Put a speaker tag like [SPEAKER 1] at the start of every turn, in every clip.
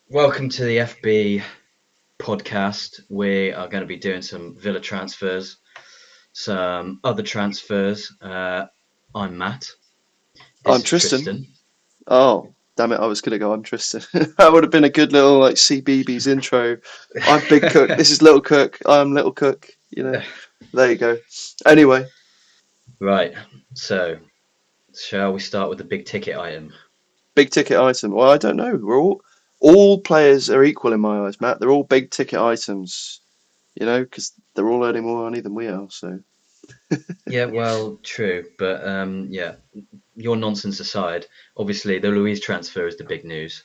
[SPEAKER 1] Welcome to the FB podcast. We are going to be doing some Villa transfers, some other transfers. I'm Matt. This
[SPEAKER 2] I'm
[SPEAKER 1] is
[SPEAKER 2] Tristan.
[SPEAKER 1] Tristan.
[SPEAKER 2] Oh, damn it, I was gonna go, I'm Tristan. That would have been a good little like CBeebies intro. I'm Big Cook, this is Little Cook, I'm Little Cook, There you go. Anyway,
[SPEAKER 1] Right. So, shall we start with the big ticket item?
[SPEAKER 2] big ticket item. Well, I don't know. We're all players are equal in my eyes, Matt. They're all big ticket items, because they're all earning more money than we are, so
[SPEAKER 1] Yeah, well, true, but yeah, your nonsense aside, obviously the Louise transfer is the big news.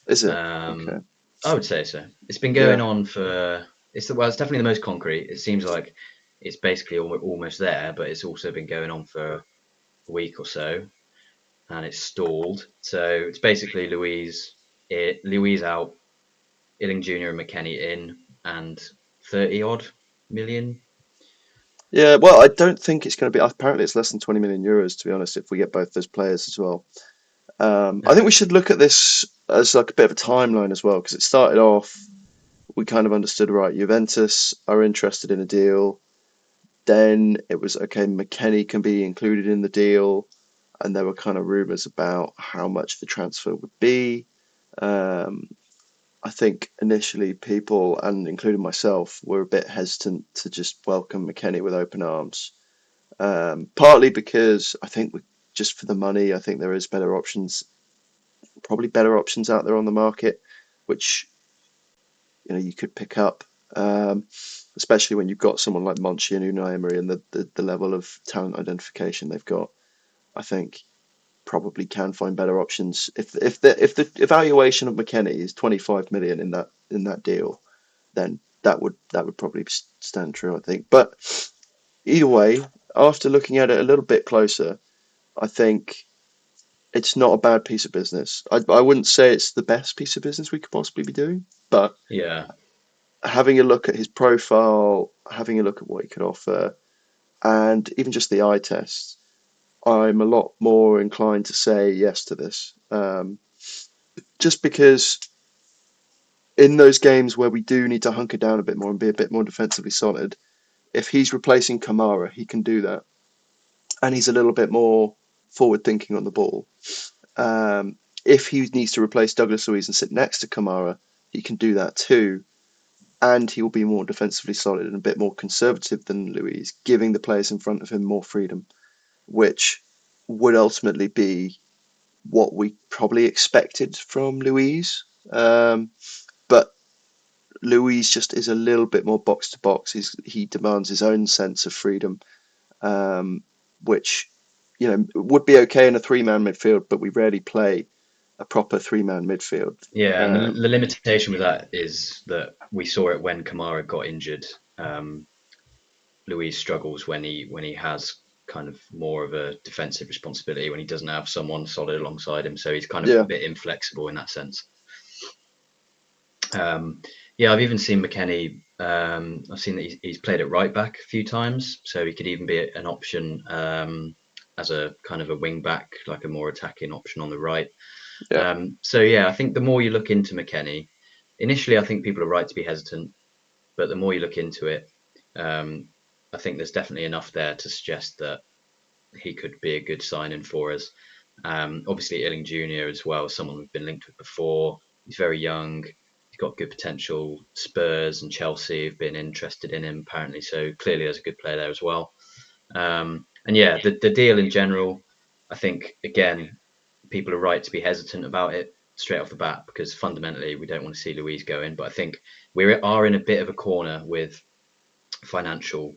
[SPEAKER 2] is it? Okay.
[SPEAKER 1] Um, I would say so. It's been going
[SPEAKER 2] Yeah.
[SPEAKER 1] on for it's definitely the most concrete. It seems like it's basically almost there, but it's also been going on for a week or so, and it's stalled. So it's basically Louise out, Illing Jr. and McKennie in, and 30 odd million.
[SPEAKER 2] Yeah, well, I don't think it's going to be. Apparently, it's less than 20 million euros, to be honest, if we get both those players as well. I think we should look at this as like a bit of a timeline as well, because it started off, we kind of understood, right, Juventus are interested in a deal. Then it was, okay, McKennie can be included in the deal. And there were kind of rumours about how much the transfer would be. Um, I think initially people, and including myself, were a bit hesitant to just welcome McKennie with open arms. Partly because I think just for the money, I think there is better options, probably better options out there on the market, which you could pick up, especially when you've got someone like Monchi and Unai Emery and the level of talent identification they've got. I think probably can find better options if the evaluation of McKennie is 25 million in that deal, then that would probably stand true, I think. But either way, after looking at it a little bit closer, I think it's not a bad piece of business. I wouldn't say it's the best piece of business we could possibly be doing, but
[SPEAKER 1] Yeah,
[SPEAKER 2] having a look at his profile, having a look at what he could offer, and even just the eye test, I'm a lot more inclined to say yes to this. Just because in those games where we do need to hunker down a bit more and be a bit more defensively solid, if he's replacing Kamara, he can do that. And he's a little bit more forward thinking on the ball. If he needs to replace Douglas Luiz and sit next to Kamara, he can do that too. And he will be more defensively solid and a bit more conservative than Luiz, giving the players in front of him more freedom, which would ultimately be what we probably expected from Luiz. But Luiz just is a little bit more box to box. He demands his own sense of freedom, which would be okay in a three-man midfield, but we rarely play a proper three-man midfield.
[SPEAKER 1] yeah, and the limitation with that is that we saw it when Kamara got injured. Louise struggles when he has kind of more of a defensive responsibility when he doesn't have someone solid alongside him. So he's kind of a
[SPEAKER 2] Yeah,
[SPEAKER 1] bit inflexible in that sense. Um, yeah, I've even seen McKennie. I've seen that he's played at right back a few times, so he could even be an option as a kind of a wing back, like a more attacking option on the right.
[SPEAKER 2] yeah,
[SPEAKER 1] So yeah, I think the more you look into McKennie, initially I think people are right to be hesitant, but the more you look into it, um, I think there's definitely enough there to suggest that he could be a good signing for us. Obviously, Illing Jr. as well, someone we've been linked with before. He's very young. He's got good potential. Spurs and Chelsea have been interested in him apparently, so clearly there's a good player there as well. And yeah, the deal in general, I think again, people are right to be hesitant about it straight off the bat because fundamentally we don't want to see Louise go in. But I think we are in a bit of a corner with financial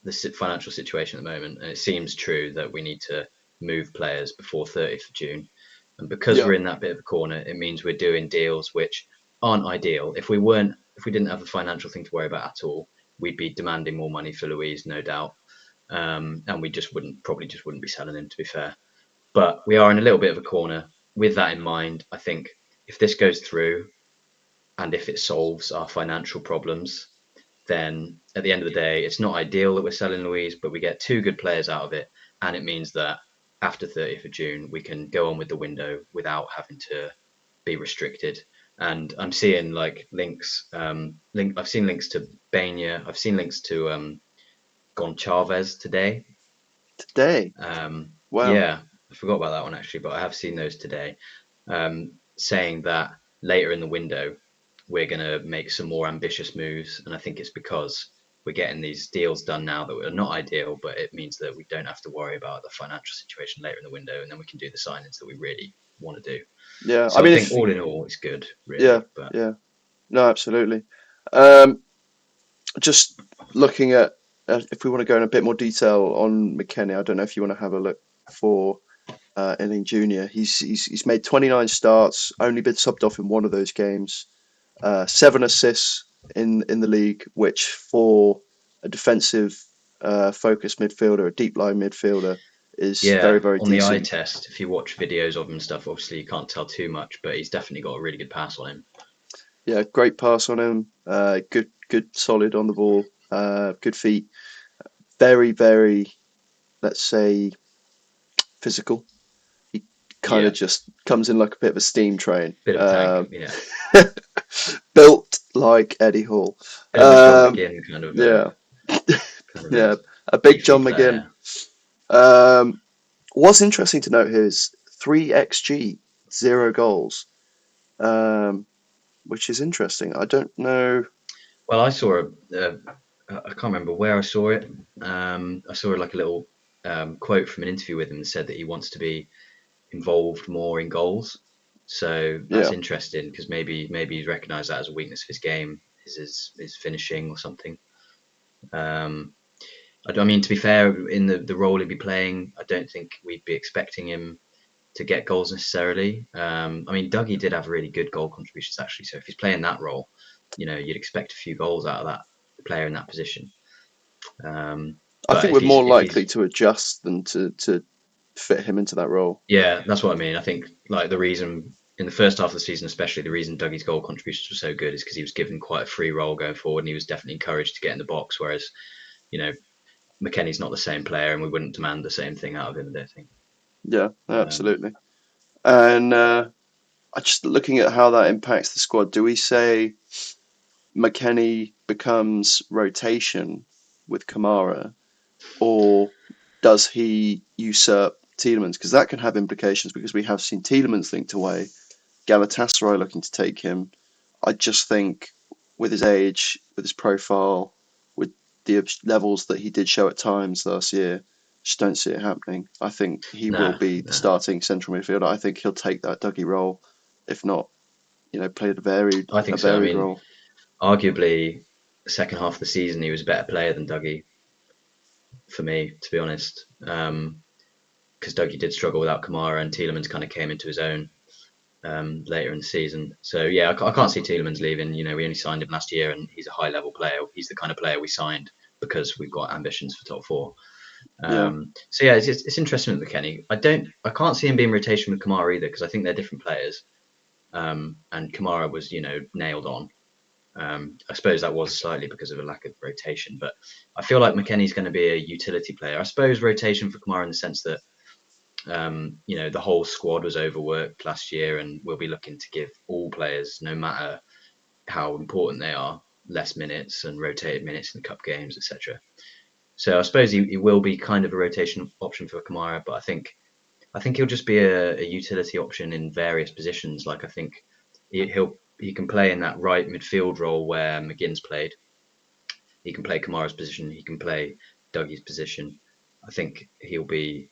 [SPEAKER 1] the financial situation at the moment, and it seems true that we need to move players before 30th of June. And because
[SPEAKER 2] yeah,
[SPEAKER 1] we're in that bit of a corner, it means we're doing deals which aren't ideal. If we didn't have a financial thing to worry about at all, we'd be demanding more money for Louise, no doubt, and we just wouldn't be selling him, to be fair. But we are in a little bit of a corner. With that in mind, I think if this goes through and if it solves our financial problems, then at the end of the day, it's not ideal that we're selling Louise, but we get two good players out of it. And it means that after 30th of June, we can go on with the window without having to be restricted. and I'm seeing like links. I've seen links to Bania. I've seen links to Goncalves today.
[SPEAKER 2] Today. Wow.
[SPEAKER 1] Yeah, I forgot about that one actually, but I have seen those today, saying that later in the window we're going to make some more ambitious moves, and I think it's because we're getting these deals done now that are not ideal, but it means that we don't have to worry about the financial situation later in the window, and then we can do the signings that we really want to do.
[SPEAKER 2] Yeah. I
[SPEAKER 1] So I
[SPEAKER 2] mean,
[SPEAKER 1] think
[SPEAKER 2] if
[SPEAKER 1] all in all, it's good,
[SPEAKER 2] yeah,
[SPEAKER 1] really. But
[SPEAKER 2] yeah. No, absolutely. Um, just looking at if we want to go in a bit more detail on McKennie, I don't know if you want to have a look for Inning Jr. He's made 29 starts, only been subbed off in one of those games. 7 assists in the league, which for a defensive focused midfielder, a deep line midfielder, is very,
[SPEAKER 1] yeah,
[SPEAKER 2] very
[SPEAKER 1] on the eye
[SPEAKER 2] decent.
[SPEAKER 1] test, if you watch videos of him and stuff, obviously you can't tell too much, but he's definitely got a really good pass on him.
[SPEAKER 2] Yeah, great pass on him. Good, solid on the ball. Good feet. Very, very, let's say, physical. He kind of
[SPEAKER 1] Yeah,
[SPEAKER 2] just comes in like a bit of a steam train.
[SPEAKER 1] bit of a tank. Yeah,
[SPEAKER 2] Built like Eddie Hall.
[SPEAKER 1] bit of a John
[SPEAKER 2] Um,
[SPEAKER 1] McGinn
[SPEAKER 2] yeah,
[SPEAKER 1] kind of a
[SPEAKER 2] yeah, a big
[SPEAKER 1] beefy
[SPEAKER 2] John McGinn.
[SPEAKER 1] player.
[SPEAKER 2] Um, what's interesting to note here is 3 XG, 0 goals, um, which is interesting. I don't know.
[SPEAKER 1] Well, I saw I can't remember where I saw it. I saw like a little quote from an interview with him that said that he wants to be involved more in goals. So that's
[SPEAKER 2] Yeah,
[SPEAKER 1] interesting because maybe he's recognised that as a weakness of his game, is his finishing or something. Um, I mean, to be fair, in the role he'd be playing, I don't think we'd be expecting him to get goals necessarily. I mean, Dougie did have really good goal contributions actually. So if he's playing that role, you'd expect a few goals out of that player in that position.
[SPEAKER 2] I
[SPEAKER 1] But
[SPEAKER 2] think we're more
[SPEAKER 1] if
[SPEAKER 2] likely
[SPEAKER 1] he's
[SPEAKER 2] to adjust than to fit him into that role.
[SPEAKER 1] yeah, that's what I mean. I think like the reason in the first half of the season, especially the reason Dougie's goal contributions were so good is because he was given quite a free role going forward, and he was definitely encouraged to get in the box. Whereas you know McKennie's not the same player, and we wouldn't demand the same thing out of him. I don't think.
[SPEAKER 2] Yeah,
[SPEAKER 1] Um,
[SPEAKER 2] absolutely. And I just looking at how that impacts the squad. Do we say McKennie becomes rotation with Kamara, or does he usurp Tielemans? Because that can have implications because we have seen Tielemans linked away, Galatasaray looking to take him. I just think with his age, with his profile, with the levels that he did show at times last year, just don't see it happening. I think he will
[SPEAKER 1] no,
[SPEAKER 2] be the
[SPEAKER 1] no.
[SPEAKER 2] starting central midfielder. I think he'll take that Dougie role, if not, play
[SPEAKER 1] I
[SPEAKER 2] a
[SPEAKER 1] think so. I
[SPEAKER 2] varied
[SPEAKER 1] mean,
[SPEAKER 2] role.
[SPEAKER 1] arguably, the second half of the season he was a better player than Dougie for me, to be honest. Because Dougie did struggle without Kamara, and Tielemans kind of came into his own later in the season. So yeah, I can't see Tielemans leaving. We only signed him last year, and he's a high level player. He's the kind of player we signed because we've got ambitions for top four.
[SPEAKER 2] Yeah,
[SPEAKER 1] So yeah, it's interesting with McKennie. I can't see him being rotation with Kamara either because I think they're different players. And Kamara was nailed on. I suppose that was slightly because of a lack of rotation, but I feel like McKennie's going to be a utility player. I suppose rotation for Kamara in the sense that the whole squad was overworked last year, and we'll be looking to give all players, no matter how important they are, less minutes and rotated minutes in the cup games, etc. So I suppose he will be kind of a rotation option for Kamara, but I think he'll just be a utility option in various positions. Like I think he can play in that right midfield role where McGinn's played. He can play Kamara's position. He can play Dougie's position. I think he'll be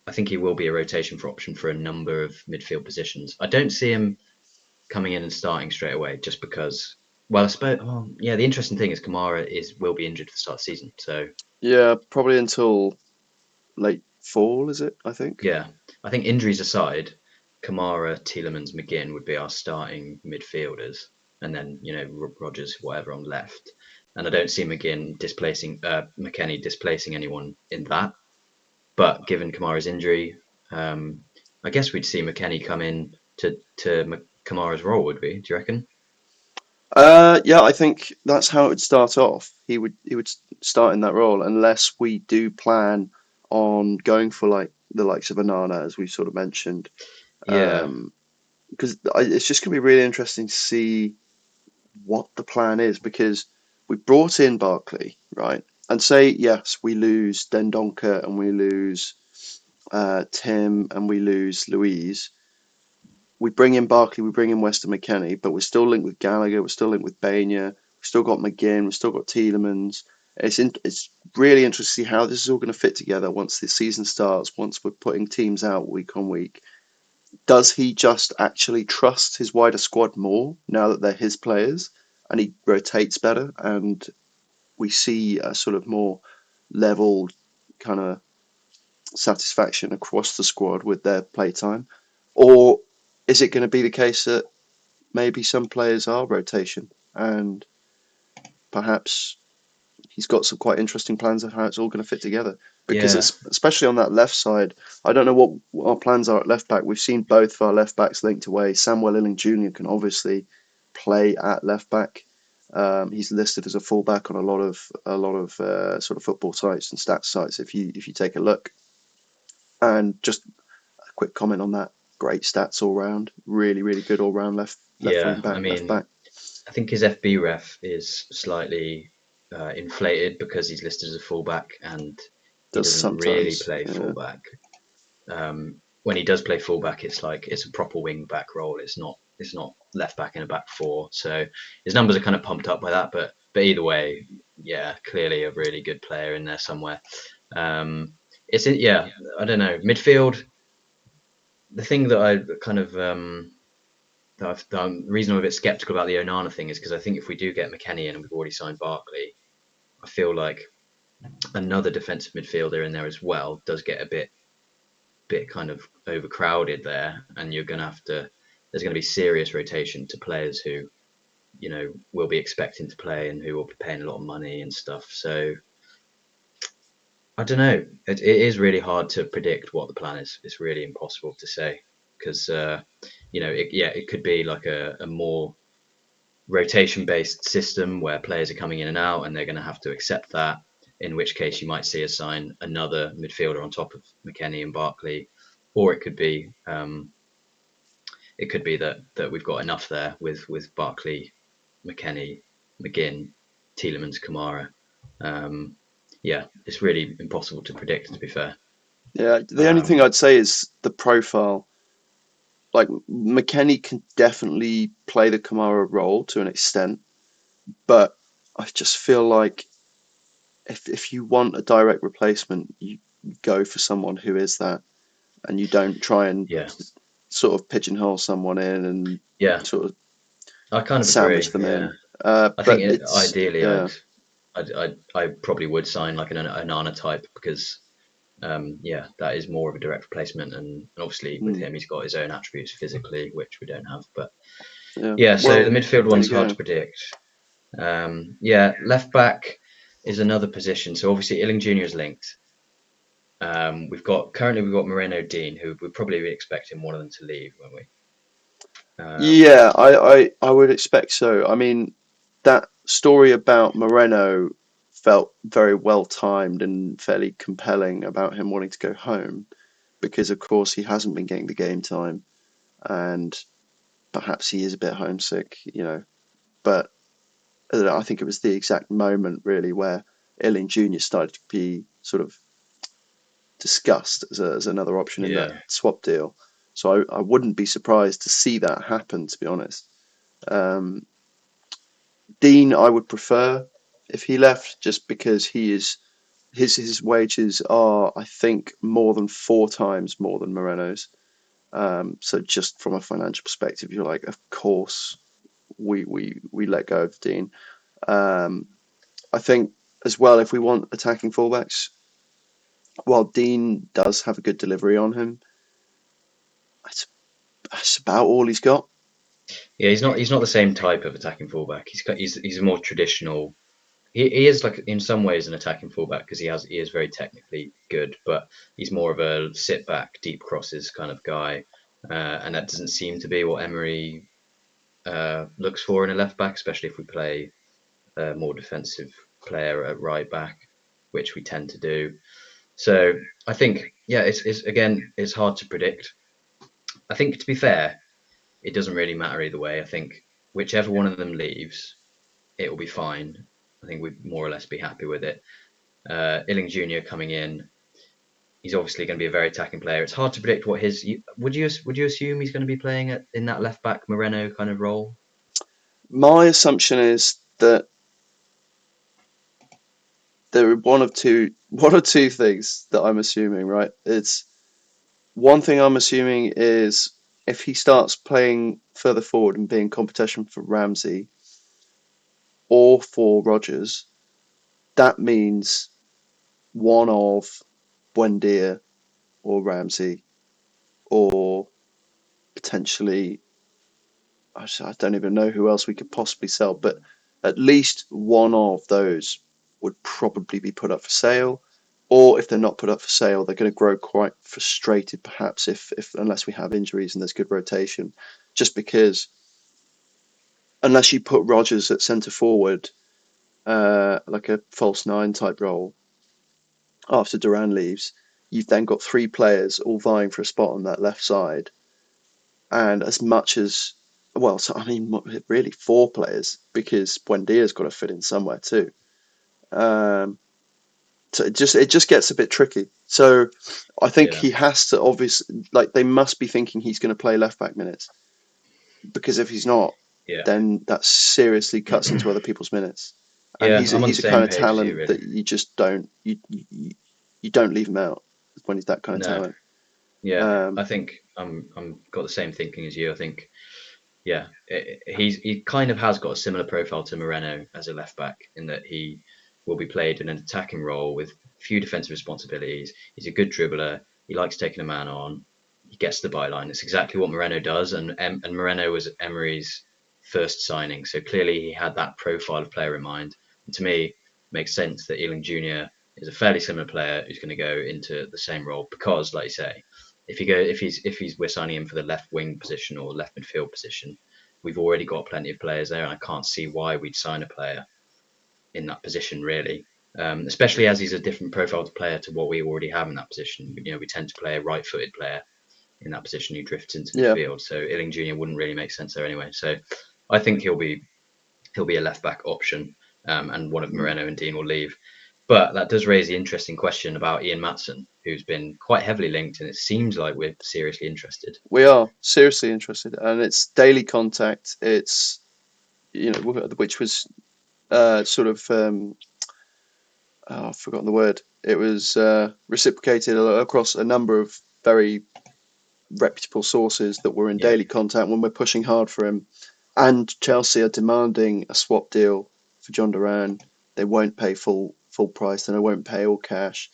[SPEAKER 1] I think he will be a rotation for option for a number of midfield positions. I don't see him coming in and starting straight away just because. Well, I suppose. Well, yeah, the interesting thing is Kamara will be injured for the start of the season. So
[SPEAKER 2] yeah, probably until late fall, is it? I think.
[SPEAKER 1] yeah, I think injuries aside, Kamara, Tielemans, McGinn would be our starting midfielders, and then Rogers, whatever on left. And I don't see McKennie displacing anyone in that. But given Kamara's injury, I guess we'd see McKennie come in to Kamara's role, would we? Do you reckon?
[SPEAKER 2] Yeah, I think that's how it would start off. He would start in that role unless we do plan on going for like the likes of Anana, as we've sort of mentioned.
[SPEAKER 1] Yeah,
[SPEAKER 2] because it's just going to be really interesting to see what the plan is because we brought in Barkley, right? And say, yes, we lose Dendoncker and we lose Tim and we lose Louise. We bring in Barkley, we bring in Weston McKennie, but we're still linked with Gallagher, we're still linked with Bainer, we've still got McGinn, we've still got Tielemans. It's really interesting to see how this is all going to fit together once the season starts, once we're putting teams out week on week. Does he just actually trust his wider squad more now that they're his players and he rotates better and we see a sort of more level kind of satisfaction across the squad with their playtime? Or is it going to be the case that maybe some players are rotation and perhaps he's got some quite interesting plans of how it's all going to fit together? Because
[SPEAKER 1] Yeah,
[SPEAKER 2] it's especially on that left side, I don't know what our plans are at left back. We've seen both of our left backs linked away. Samuel Illing Jr. can obviously play at left back. He's listed as a fullback on a lot of sort of football sites and stats sites. If you take a look, and just a quick comment on that, great stats all round. Really, really good all round left wing
[SPEAKER 1] yeah. I
[SPEAKER 2] back, left
[SPEAKER 1] mean,
[SPEAKER 2] back.
[SPEAKER 1] I think his FB ref is slightly inflated because he's listed as a fullback and he
[SPEAKER 2] Does
[SPEAKER 1] doesn't really
[SPEAKER 2] sometimes.
[SPEAKER 1] play
[SPEAKER 2] Yeah.
[SPEAKER 1] fullback. When he does play fullback, it's like it's a proper wing back role. It's not left back in a back four. So his numbers are kind of pumped up by that. But either way, yeah, clearly a really good player in there somewhere. Um, yeah, I don't know, midfield. The thing that I kind of the reason I'm a bit skeptical about the Onana thing is because I think if we do get McKennie in and we've already signed Barkley, I feel like another defensive midfielder in there as well does get a bit kind of overcrowded there, and you're going to have to. There's going to be serious rotation to players who will be expecting to play and who will be paying a lot of money and stuff. So I don't know. It is really hard to predict what the plan is. It's really impossible to say because it could be like a more rotation based system where players are coming in and out and they're going to have to accept that. In which case, you might see us sign another midfielder on top of McKennie and Barkley, or it could be that we've got enough there with Barkley, McKennie, McGinn, Tielemans, Kamara. Um, yeah, it's really impossible to predict. To be fair,
[SPEAKER 2] Yeah. The only thing
[SPEAKER 1] um,
[SPEAKER 2] I'd say is the profile. Like McKennie can definitely play the Kamara role to an extent, but I just feel like if you want a direct replacement, you go for someone who is that, and you don't try and
[SPEAKER 1] yeah,
[SPEAKER 2] sort of pigeonhole someone in and
[SPEAKER 1] yeah,
[SPEAKER 2] sort of
[SPEAKER 1] I kind of
[SPEAKER 2] sandwich
[SPEAKER 1] agree.
[SPEAKER 2] them
[SPEAKER 1] Yeah,
[SPEAKER 2] in.
[SPEAKER 1] I think
[SPEAKER 2] But it's
[SPEAKER 1] ideally,
[SPEAKER 2] yeah.
[SPEAKER 1] I probably would sign like an Onana type because yeah, that is more of a direct replacement, and obviously with
[SPEAKER 2] Mm,
[SPEAKER 1] him, he's got his own attributes physically, which we don't have. But
[SPEAKER 2] yeah.
[SPEAKER 1] yeah, so the
[SPEAKER 2] Well,
[SPEAKER 1] midfield
[SPEAKER 2] there you
[SPEAKER 1] one's hard to
[SPEAKER 2] go.
[SPEAKER 1] predict. Yeah, left back is another position. So obviously, Illing Jr. is linked. We've got Moreno Dean, who we're probably expecting one of them to leave, won't we?
[SPEAKER 2] Yeah, I would expect so. I mean, that story about Moreno felt very well timed and fairly compelling about him wanting to go home because, of course, he hasn't been getting the game time and perhaps he is a bit homesick. But I don't know, I think it was the exact moment really where Illing Jr. started to be sort of discussed as another option in that
[SPEAKER 1] Yeah,
[SPEAKER 2] swap deal. So I wouldn't be surprised to see that happen, to be honest. Um, Dean, I would prefer if he left, just because his wages are, I think, more than 4 times more than Moreno's. So just from a financial perspective, you're like, of course we let go of Dean. Um, I think as well, if we want attacking fullbacks, while Dean does have a good delivery on him, that's, that's about all he's got.
[SPEAKER 1] yeah. He's not the same type of attacking fullback. He's a more traditional. He is like in some ways an attacking fullback because he is very technically good, but he's more of a sit back, deep crosses kind of guy, and that doesn't seem to be what Emery looks for in a left back, especially if we play a more defensive player at right back, which we tend to do. So I think, yeah, it's again, it's hard to predict. I think to be fair, it doesn't really matter either way. I think whichever one of them leaves, it will be fine. I think we'd more or less be happy with it. Illing Jr. coming in, he's obviously going to be a very attacking player. It's hard to predict what his. Would you assume he's going to be playing in that left back Moreno kind of role?
[SPEAKER 2] My assumption is that there are one or two things that I'm assuming, right? It's one thing I'm assuming is if he starts playing further forward and being competition for Ramsey or for Rodgers, that means one of Buendia or Ramsey or potentially I don't even know who else we could possibly sell, but at least one of those would probably be put up for sale. Or if they're not put up for sale, they're going to grow quite frustrated, perhaps, if unless we have injuries and there's good rotation. Just because unless you put Rodgers at centre forward, like a false nine type role, after Duran leaves, you've then got three players all vying for a spot on that left side. And as much as, well, so I mean, really four players because Buendia's got to fit in somewhere too. Um, so it just gets a bit tricky. So I think
[SPEAKER 1] Yeah,
[SPEAKER 2] he has to obviously, like, they must be thinking he's going to play left back minutes because if he's not,
[SPEAKER 1] yeah,
[SPEAKER 2] then that seriously cuts into other people's minutes. And
[SPEAKER 1] yeah.
[SPEAKER 2] he's a,
[SPEAKER 1] I'm on the
[SPEAKER 2] he's a kind
[SPEAKER 1] same
[SPEAKER 2] of
[SPEAKER 1] page as you,
[SPEAKER 2] talent
[SPEAKER 1] really.
[SPEAKER 2] that you just don't you don't leave him out when he's that kind of
[SPEAKER 1] No,
[SPEAKER 2] talent.
[SPEAKER 1] yeah.
[SPEAKER 2] Um,
[SPEAKER 1] I think I'm got the same thinking as you. I think yeah, he kind of has got a similar profile to Moreno as a left back in that he will be played in an attacking role with few defensive responsibilities. He's a good dribbler. He likes taking a man on. He gets the byline. It's exactly what Moreno does, and Moreno was Emery's first signing, so clearly he had that profile of player in mind. And to me, it makes sense that Ealing Jr. is a fairly similar player who's going to go into the same role because, like you say, if we're signing him for the left wing position or left midfield position, we've already got plenty of players there, and I can't see why we'd sign a player in that position really. Especially as he's a different profile to player to what we already have in that position. You know, we tend to play a right-footed player in that position who drifts into
[SPEAKER 2] yeah.
[SPEAKER 1] midfield. So Illing Jr. wouldn't really make sense there anyway. So I think he'll be a left back option, and one of Moreno and Dean will leave. But that does raise the interesting question about Ian Maatsen, who's been quite heavily linked, and it seems like we're seriously interested.
[SPEAKER 2] We are seriously interested, and it's daily contact. It's which was sort of I've forgotten the word. It was reciprocated across a number of very reputable sources that were in
[SPEAKER 1] Yeah,
[SPEAKER 2] daily contact when we're pushing hard for him. And Chelsea are demanding a swap deal for John Duran. They won't pay full price, and they won't pay all cash.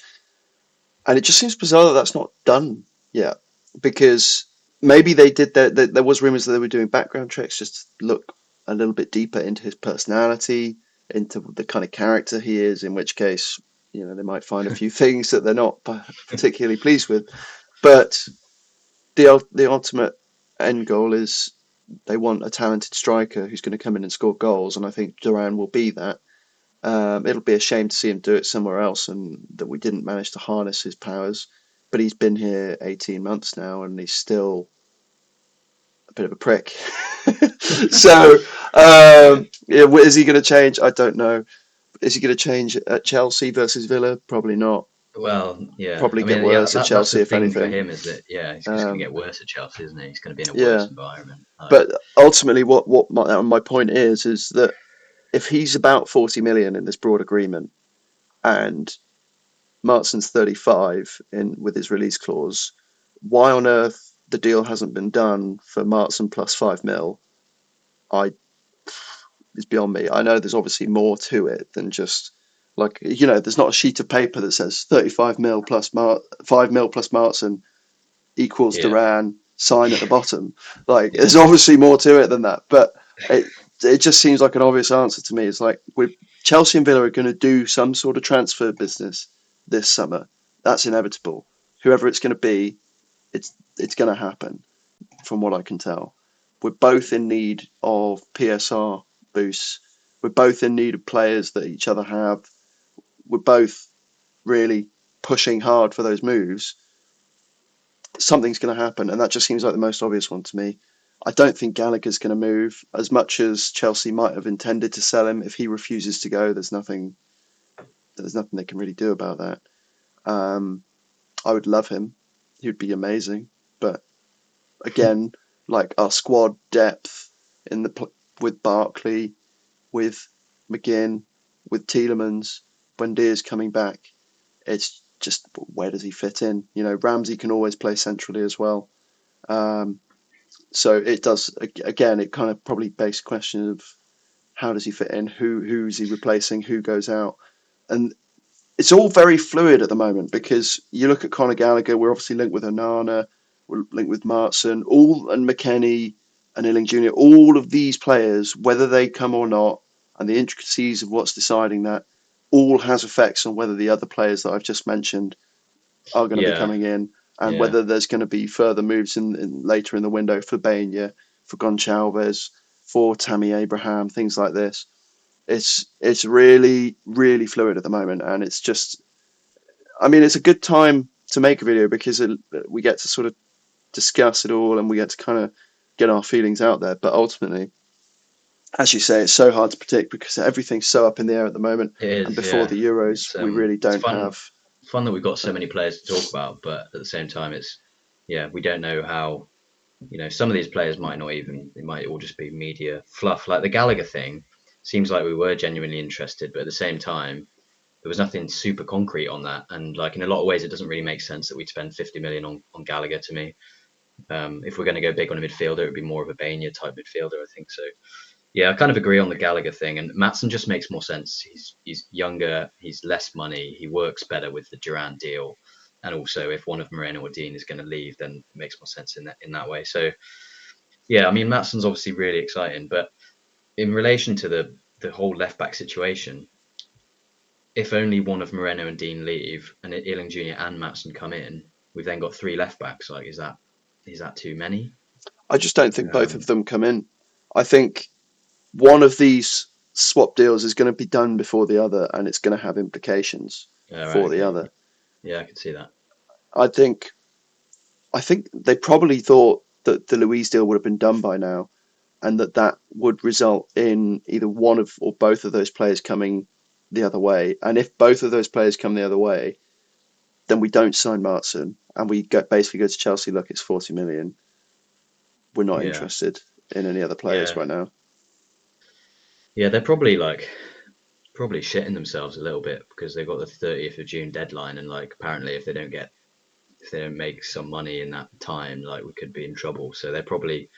[SPEAKER 2] And it just seems bizarre that that's not done yet, because maybe they did. There was rumors that they were doing background checks just to look a little bit deeper into his personality, into the kind of character he is. In which case, they might find a few things that they're not particularly pleased with. But the ultimate end goal is they want a talented striker who's going to come in and score goals, and I think Duran will be that. It'll be a shame to see him do it somewhere else, and that we didn't manage to harness his powers. But he's been here 18 months now, and he's still a bit of a prick. So,
[SPEAKER 1] yeah.
[SPEAKER 2] yeah, is he going to change? I don't know. Is he going to change at Chelsea versus Villa? Probably not.
[SPEAKER 1] Well, yeah.
[SPEAKER 2] Probably
[SPEAKER 1] I
[SPEAKER 2] get
[SPEAKER 1] mean, yeah.
[SPEAKER 2] worse at
[SPEAKER 1] That's the
[SPEAKER 2] Chelsea, if
[SPEAKER 1] thing for
[SPEAKER 2] anything.
[SPEAKER 1] him is that yeah, he's just going to
[SPEAKER 2] Um,
[SPEAKER 1] get worse at Chelsea, isn't he? He's going to be in a worse
[SPEAKER 2] yeah,
[SPEAKER 1] environment. Like,
[SPEAKER 2] but ultimately, what my point is that if he's about 40 million in this broad agreement, and Maatsen's 35 in with his release clause, why on earth the deal hasn't been done for Maatsen plus 5 mil, I is beyond me. I know there's obviously more to it than just like there's not a sheet of paper that says 35 mil plus 5 mil plus Maatsen equals
[SPEAKER 1] yeah,
[SPEAKER 2] Duran, sign at the bottom. Like
[SPEAKER 1] yeah,
[SPEAKER 2] there's obviously more to it than that, but it just seems like an obvious answer to me. It's like Chelsea and Villa are going to do some sort of transfer business this summer. That's inevitable. Whoever it's going to be, it's going to happen. From what I can tell, we're both in need of PSR boosts. We're both in need of players that each other have. We're both really pushing hard for those moves. Something's going to happen, and that just seems like the most obvious one to me. I don't think Gallagher's going to move as much as Chelsea might have intended to sell him. If he refuses to go, there's nothing they can really do about that. Um, I would love him. He would be amazing. But again, like our squad depth in the with Barkley, with McGinn, with Tielemans, Buendia's coming back. It's just where does he fit in? Ramsey can always play centrally as well. Um, so it does again. It kind of probably begs the question of how does he fit in? Who's he replacing? Who goes out? And it's all very fluid at the moment because you look at Conor Gallagher. We're obviously linked with Onana. We're linked with Maatsen, and McKennie and Illing Jr. All of these players, whether they come or not, and the intricacies of what's deciding that, all has effects on whether the other players that I've just mentioned are going to be
[SPEAKER 1] Yeah,
[SPEAKER 2] coming in, and
[SPEAKER 1] yeah,
[SPEAKER 2] whether there's going to be further moves in later in the window for Bainya, for Goncalves, for Tammy Abraham, things like this. It's really really fluid at the moment, and it's just, I mean, it's a good time to make a video because we get to sort of discuss it all and we get to kind of get our feelings out there. But ultimately, as you say, it's so hard to predict because everything's so up in the air at the moment.
[SPEAKER 1] it
[SPEAKER 2] And
[SPEAKER 1] is.
[SPEAKER 2] before
[SPEAKER 1] Yeah,
[SPEAKER 2] the Euros,
[SPEAKER 1] it's
[SPEAKER 2] we really
[SPEAKER 1] it's
[SPEAKER 2] don't have.
[SPEAKER 1] fun that we've got so
[SPEAKER 2] Uh,
[SPEAKER 1] many players to talk about, but at the same time, yeah, we don't know how. Some of these players might not even. It might all just be media fluff. Like the Gallagher thing, seems like we were genuinely interested, but at the same time, there was nothing super concrete on that. And like in a lot of ways, it doesn't really make sense that we'd spend 50 million on Gallagher. To me, if we're going to go big on a midfielder, it would be more of a Bainya type midfielder, I think. So yeah, I kind of agree on the Gallagher thing, and Maatsen just makes more sense. He's younger, he's less money, he works better with the Durant deal, and also if one of Moreno or Dean is going to leave, then it makes more sense in that way. So yeah, I mean Maatsen's obviously really exciting, but in relation to the whole left back situation, if only one of Moreno and Dean leave, and Ealing Junior and Maatsen come in, we've then got three left backs. Like, is that too many?
[SPEAKER 2] I just don't think both of
[SPEAKER 1] Um,
[SPEAKER 2] them come in. I think one of these swap deals is going to be done before the other, and it's going to have implications
[SPEAKER 1] all right,
[SPEAKER 2] for the
[SPEAKER 1] okay,
[SPEAKER 2] other.
[SPEAKER 1] yeah, I can see that.
[SPEAKER 2] I think I think they probably thought that the Louise deal would have been done by now, and that would result in either one of or both of those players coming the other way. And if both of those players come the other way, then we don't sign Maatsen, and basically go to Chelsea. Look, it's 40 million. We're not
[SPEAKER 1] Yeah,
[SPEAKER 2] interested in any other players
[SPEAKER 1] yeah,
[SPEAKER 2] right now.
[SPEAKER 1] yeah. They're probably shitting themselves a little bit because they've got the 30th of June deadline, and like apparently if they don't make some money in that time, like we could be in trouble. So they're probably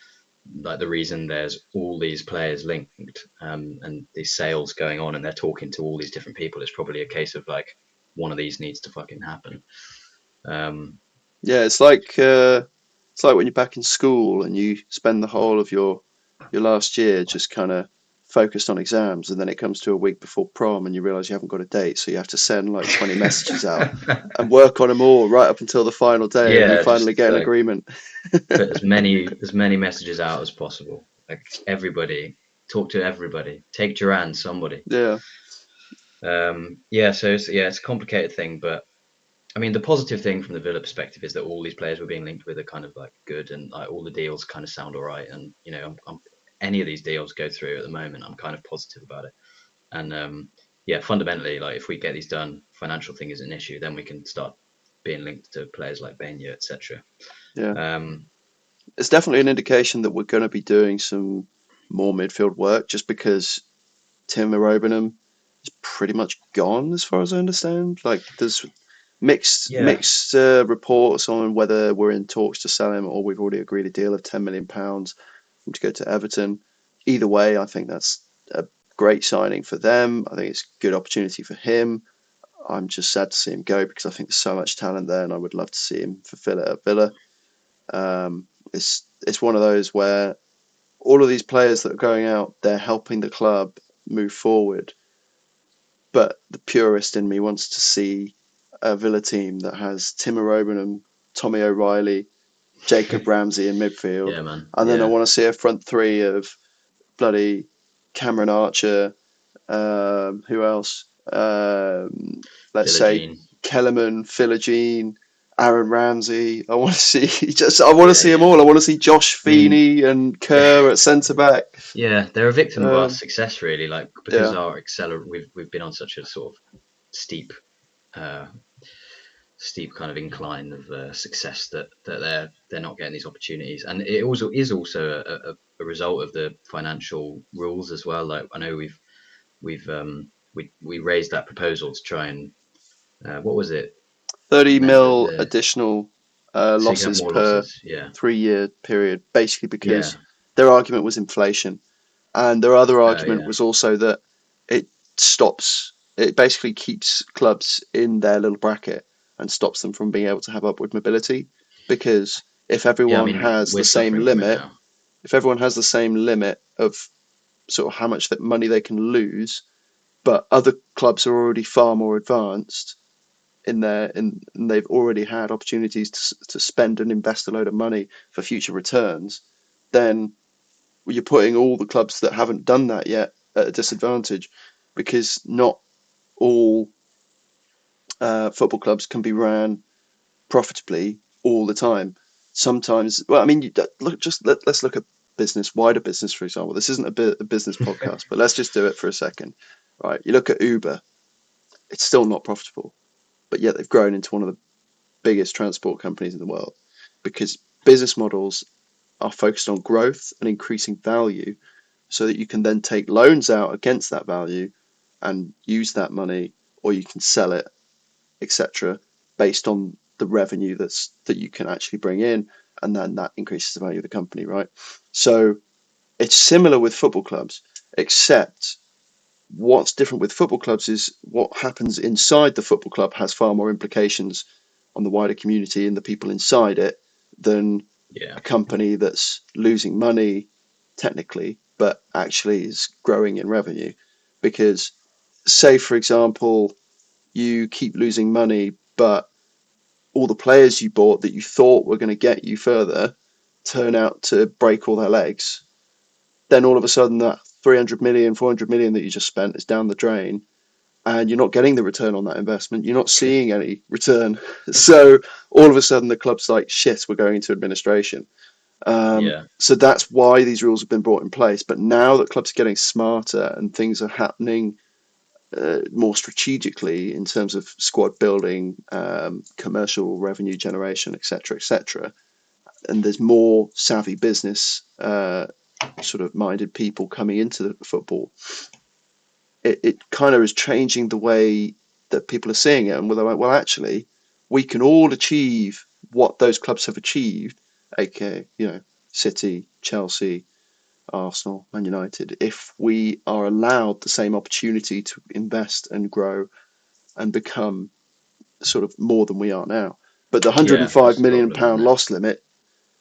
[SPEAKER 1] like the reason there's all these players linked, and these sales going on, and they're talking to all these different people. It's probably a case of like one of these needs to fucking happen. Um,
[SPEAKER 2] Yeah, it's like when you're back in school and you spend the whole of your last year just kind of focused on exams, and then it comes to a week before prom and you realize you haven't got a date, so you have to send like 20 messages out and work on them all right up until the final day, and you
[SPEAKER 1] yeah,
[SPEAKER 2] finally
[SPEAKER 1] just
[SPEAKER 2] get an
[SPEAKER 1] like
[SPEAKER 2] agreement.
[SPEAKER 1] put as many messages out as possible. Like everybody, talk to everybody. Take Duran, somebody.
[SPEAKER 2] Yeah,
[SPEAKER 1] Yeah, so it's a complicated thing, but I mean, the positive thing from the Villa perspective is that all these players we're being linked with are kind of like good, and like all the deals kind of sound all right. And any of these deals go through at the moment, I'm kind of positive about it. And yeah, fundamentally, like if we get these done, financial thing is an issue, then we can start being linked to players like Benya, etc.
[SPEAKER 2] yeah.
[SPEAKER 1] Um,
[SPEAKER 2] It's definitely an indication that we're going to be doing some more midfield work just because Tim Robinham is pretty much gone as far as I understand. Like there's mixed
[SPEAKER 1] yeah,
[SPEAKER 2] mixed reports on whether we're in talks to sell him or we've already agreed a deal of £10 million to go to Everton. Either way, I think that's a great signing for them. I think it's a good opportunity for him. I'm just sad to see him go because I think there's so much talent there, and I would love to see him fulfill it at Villa. It's one of those where all of these players that are going out, they're helping the club move forward. But the purist in me wants to see a Villa team that has Timo Robinham, Tommy O'Reilly, Jacob Ramsey in midfield,
[SPEAKER 1] yeah, man,
[SPEAKER 2] and then I
[SPEAKER 1] yeah,
[SPEAKER 2] want to see a front three of bloody Cameron Archer. Who else? Let's say
[SPEAKER 1] Philogene,
[SPEAKER 2] Kellerman, Philogene, Aaron Ramsey. I want to see I want to
[SPEAKER 1] Yeah,
[SPEAKER 2] see them
[SPEAKER 1] yeah.
[SPEAKER 2] all. I want to see Josh
[SPEAKER 1] I mean,
[SPEAKER 2] Feeney and Kerr at centre back.
[SPEAKER 1] yeah, they're a victim of our
[SPEAKER 2] Um,
[SPEAKER 1] success, really. Like because
[SPEAKER 2] yeah,
[SPEAKER 1] our we've been on such a sort of steep, uh, steep kind of incline of success that they're not getting these opportunities, and it also is also a result of the financial rules as well. Like I know we raised that proposal to try and what was it?
[SPEAKER 2] 30
[SPEAKER 1] Meant that
[SPEAKER 2] mil
[SPEAKER 1] the
[SPEAKER 2] additional
[SPEAKER 1] so you can have
[SPEAKER 2] losses
[SPEAKER 1] more
[SPEAKER 2] per
[SPEAKER 1] losses. Yeah,
[SPEAKER 2] 3 year period, basically
[SPEAKER 1] yeah,
[SPEAKER 2] because their argument was inflation. And their other argument
[SPEAKER 1] yeah,
[SPEAKER 2] was also that it it basically keeps clubs in their little bracket and stops them from being able to have upward mobility. Because if
[SPEAKER 1] yeah. I
[SPEAKER 2] everyone
[SPEAKER 1] mean,
[SPEAKER 2] has the
[SPEAKER 1] we're
[SPEAKER 2] same
[SPEAKER 1] suffering from it
[SPEAKER 2] limit,
[SPEAKER 1] now.
[SPEAKER 2] if everyone has the same limit of sort of how much that money they can lose, but other clubs are already far more advanced and they've already had opportunities to spend and invest a load of money for future returns, then you're putting all the clubs that haven't done that yet at a disadvantage because not all football clubs can be ran profitably all the time. Sometimes, well, I mean, let's look at wider business, for example. This isn't a business podcast, but let's just do it for a second. Right? You look at Uber; it's still not profitable, but yet they've grown into one of the biggest transport companies in the world because business models are focused on growth and increasing value so that you can then take loans out against that value and use that money or you can sell it, etc., based on the revenue that you can actually bring in, and then that increases the value of the company, right? So it's similar with football clubs, except what's different with football clubs is what happens inside the football club has far more implications on the wider community and the people inside it than
[SPEAKER 1] Yeah,
[SPEAKER 2] a company that's losing money technically, but actually is growing in revenue. Because, say, for example, you keep losing money, but all the players you bought that you thought were going to get you further turn out to break all their legs, then all of a sudden that 300 million, 400 million that you just spent is down the drain and you're not getting the return on that investment. You're not seeing any return. So all of a sudden the club's like, shit, we're going into administration.
[SPEAKER 1] yeah,
[SPEAKER 2] So that's why these rules have been brought in place. But now that clubs are getting smarter and things are happening more strategically in terms of squad building, commercial revenue generation, etc., and there's more savvy business sort of minded people coming into football, it kind of is changing the way that people are seeing it. And they're like, well, actually, we can all achieve what those clubs have achieved, aka, City, Chelsea, Arsenal, Man United, if we are allowed the same opportunity to invest and grow and become sort of more than we are now. But the
[SPEAKER 1] yeah.
[SPEAKER 2] 105
[SPEAKER 1] That's the
[SPEAKER 2] million
[SPEAKER 1] problem, isn't
[SPEAKER 2] pound
[SPEAKER 1] it?
[SPEAKER 2] loss limit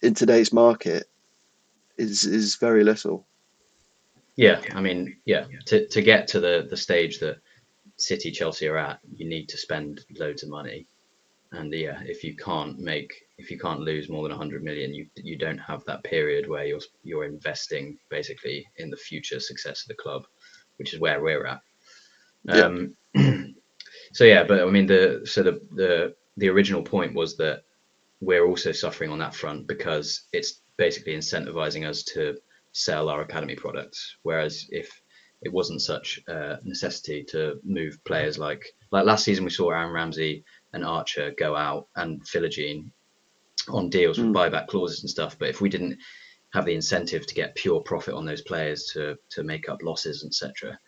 [SPEAKER 2] in today's market is very little.
[SPEAKER 1] Yeah, I mean, yeah. To get to the stage that City, Chelsea are at, you need to spend loads of money. And yeah, if you can't lose more than 100 million, you don't have that period where you're investing basically in the future success of the club, which is where we're at.
[SPEAKER 2] Yeah,
[SPEAKER 1] Um, so yeah, but I mean the original point was that we're also suffering on that front because it's basically incentivizing us to sell our academy products. Whereas if it wasn't such a necessity to move players like last season, we saw Aaron Ramsey and Archer go out and Philogene on deals with
[SPEAKER 2] mm,
[SPEAKER 1] buyback clauses and stuff. But if we didn't have the incentive to get pure profit on those players to make up losses, etc.,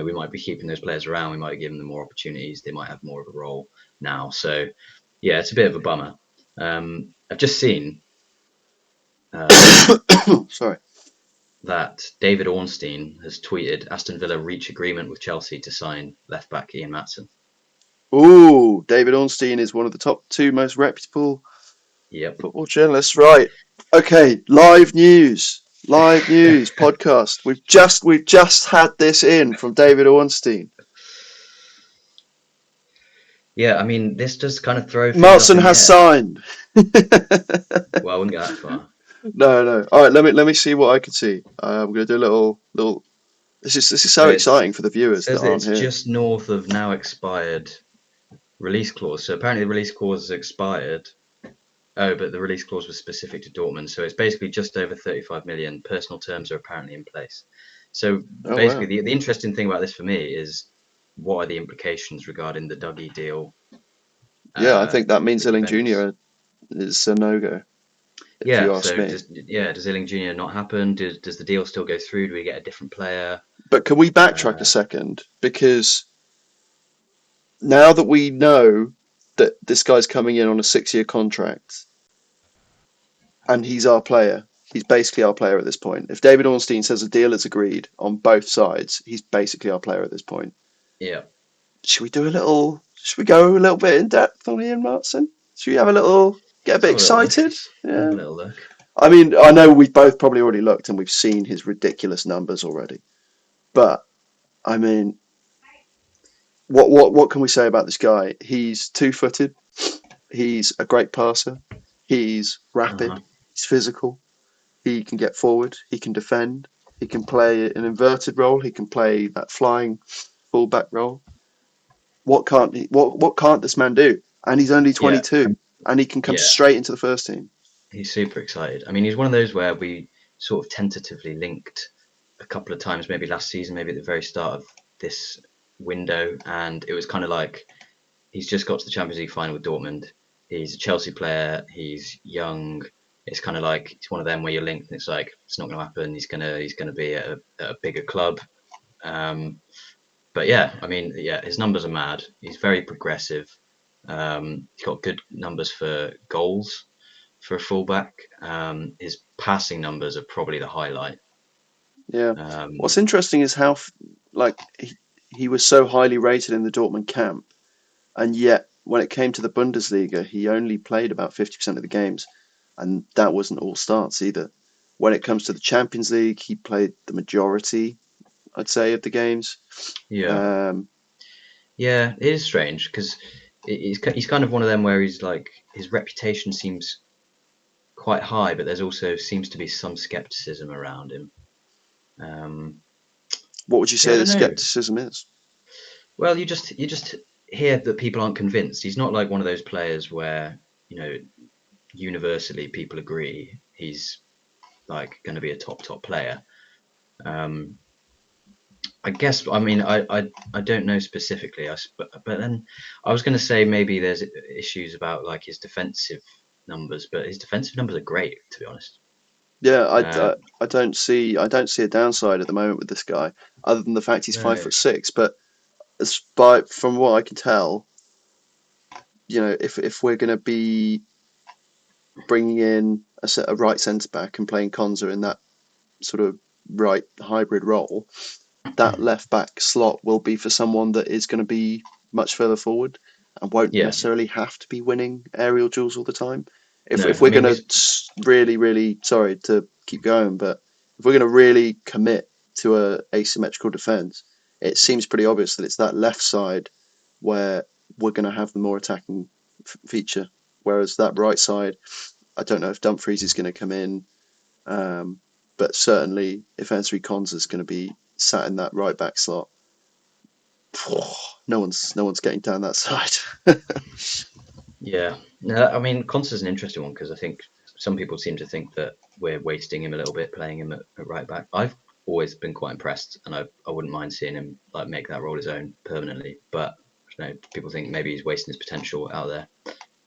[SPEAKER 1] we might be keeping those players around. We might be giving them more opportunities. They might have more of a role now. So yeah, it's a bit of a bummer. I've just seen
[SPEAKER 2] sorry.
[SPEAKER 1] that David Ornstein has tweeted Aston Villa reach agreement with Chelsea to sign left back Ian Maatsen.
[SPEAKER 2] Ooh, David Ornstein is one of the top two most reputable
[SPEAKER 1] Yep.
[SPEAKER 2] football journalists. Right. Okay. Live news podcast. We've just had this in from David Ornstein.
[SPEAKER 1] Yeah, I mean, this does kind of throw things up
[SPEAKER 2] Maatsen
[SPEAKER 1] in the
[SPEAKER 2] has
[SPEAKER 1] air.
[SPEAKER 2] signed.
[SPEAKER 1] Well, I wouldn't go that far.
[SPEAKER 2] No, no. All right. Let me see what I can see. I'm going to do a little. This is
[SPEAKER 1] So
[SPEAKER 2] so
[SPEAKER 1] it
[SPEAKER 2] exciting for the viewers that
[SPEAKER 1] says that
[SPEAKER 2] aren't
[SPEAKER 1] it's
[SPEAKER 2] here.
[SPEAKER 1] just north of now expired release clause. So apparently the release clause has expired. Oh, but the release clause was specific to Dortmund, so it's basically just over 35 million. Personal terms are apparently in place. So
[SPEAKER 2] Oh
[SPEAKER 1] basically,
[SPEAKER 2] wow.
[SPEAKER 1] the interesting thing about this for me is what are the implications regarding the Dougie deal
[SPEAKER 2] Yeah, I think that
[SPEAKER 1] with
[SPEAKER 2] means Illing
[SPEAKER 1] Juventus?
[SPEAKER 2] Jr. is a no-go, if you
[SPEAKER 1] Yeah,
[SPEAKER 2] ask
[SPEAKER 1] so
[SPEAKER 2] me.
[SPEAKER 1] does Illing Jr. not happen? Does the deal still go through? Do we get a different player?
[SPEAKER 2] But can we backtrack a
[SPEAKER 1] Uh,
[SPEAKER 2] second? Because now that we know that this guy's coming in on a 6-year contract and he's our player, he's basically our player at this point. If David Ornstein says a deal is agreed on both sides, he's basically our player at this point.
[SPEAKER 1] yeah,
[SPEAKER 2] Should we go a little bit in depth on Ian Maatsen? Should we have a little, get a
[SPEAKER 1] let's
[SPEAKER 2] bit
[SPEAKER 1] have a little look.
[SPEAKER 2] excited?
[SPEAKER 1] Let's have a
[SPEAKER 2] Yeah.
[SPEAKER 1] little look.
[SPEAKER 2] I mean, I know we've both probably already looked and we've seen his ridiculous numbers already. But, I mean, what can we say about this guy? He's two-footed. He's a great passer. He's rapid.
[SPEAKER 1] Uh-huh.
[SPEAKER 2] He's physical. He can get forward. He can defend. He can play an inverted role. He can play that flying fullback role. What can't this man do? And he's only
[SPEAKER 1] Yeah,
[SPEAKER 2] 22, and he can come
[SPEAKER 1] yeah,
[SPEAKER 2] straight into the first team.
[SPEAKER 1] he's super excited. I mean, he's one of those where we sort of tentatively linked a couple of times, maybe last season, maybe at the very start of this window, and it was kind of like he's just got to the Champions League final with Dortmund. He's a Chelsea player. He's young. It's kind of like it's one of them where you're linked, and it's like it's not going to happen. He's gonna be at a bigger club. Um, but yeah, I mean, yeah, his numbers are mad. He's very progressive. He's got good numbers for goals for a fullback. His passing numbers are probably the highlight.
[SPEAKER 2] Yeah. What's
[SPEAKER 1] Um,
[SPEAKER 2] interesting is how like he was so highly rated in the Dortmund camp, and yet when it came to the Bundesliga, he only played about 50% of the games, and that wasn't all starts either. When it comes to the Champions League, he played the majority, I'd say, of the games.
[SPEAKER 1] yeah,
[SPEAKER 2] Um,
[SPEAKER 1] yeah, it is strange because he's kind of one of them where he's like his reputation seems quite high, but there's also seems to be some skepticism around him. Um,
[SPEAKER 2] what would you
[SPEAKER 1] yeah, I
[SPEAKER 2] say the
[SPEAKER 1] don't know.
[SPEAKER 2] skepticism is?
[SPEAKER 1] Well, you just hear that people aren't convinced. He's not like one of those players where you know universally people agree he's like going to be a top player. Um, I guess I mean I don't know specifically. But then I was going to say maybe there's issues about like his defensive numbers, but his defensive numbers are great to be honest.
[SPEAKER 2] Yeah,
[SPEAKER 1] Uh,
[SPEAKER 2] I don't see a downside at the moment with this guy, other than the fact he's five
[SPEAKER 1] no,
[SPEAKER 2] foot six. But from what I can tell, if we're going to be bringing in a right centre back and playing Konza in that sort of right hybrid role, that left back slot will be for someone that is going to be much further forward and won't
[SPEAKER 1] yeah,
[SPEAKER 2] necessarily have to be winning aerial duels all the time.
[SPEAKER 1] no.
[SPEAKER 2] If
[SPEAKER 1] I
[SPEAKER 2] we're
[SPEAKER 1] mean
[SPEAKER 2] going
[SPEAKER 1] we
[SPEAKER 2] to really, sorry to keep going, but if we're going to really commit to a asymmetrical defence, it seems pretty obvious that it's that left side where we're going to have the more attacking feature. Whereas that right side, I don't know if Dumfries is going to come in, um, but certainly if Ansari Konsa is going to be sat in that right back slot, no one's getting down that side.
[SPEAKER 1] Yeah, no, I mean, Conte's an interesting one because I think some people seem to think that we're wasting him a little bit, playing him at right back. I've always been quite impressed, and I wouldn't mind seeing him like make that role his own permanently. But you know, people think maybe he's wasting his potential out there,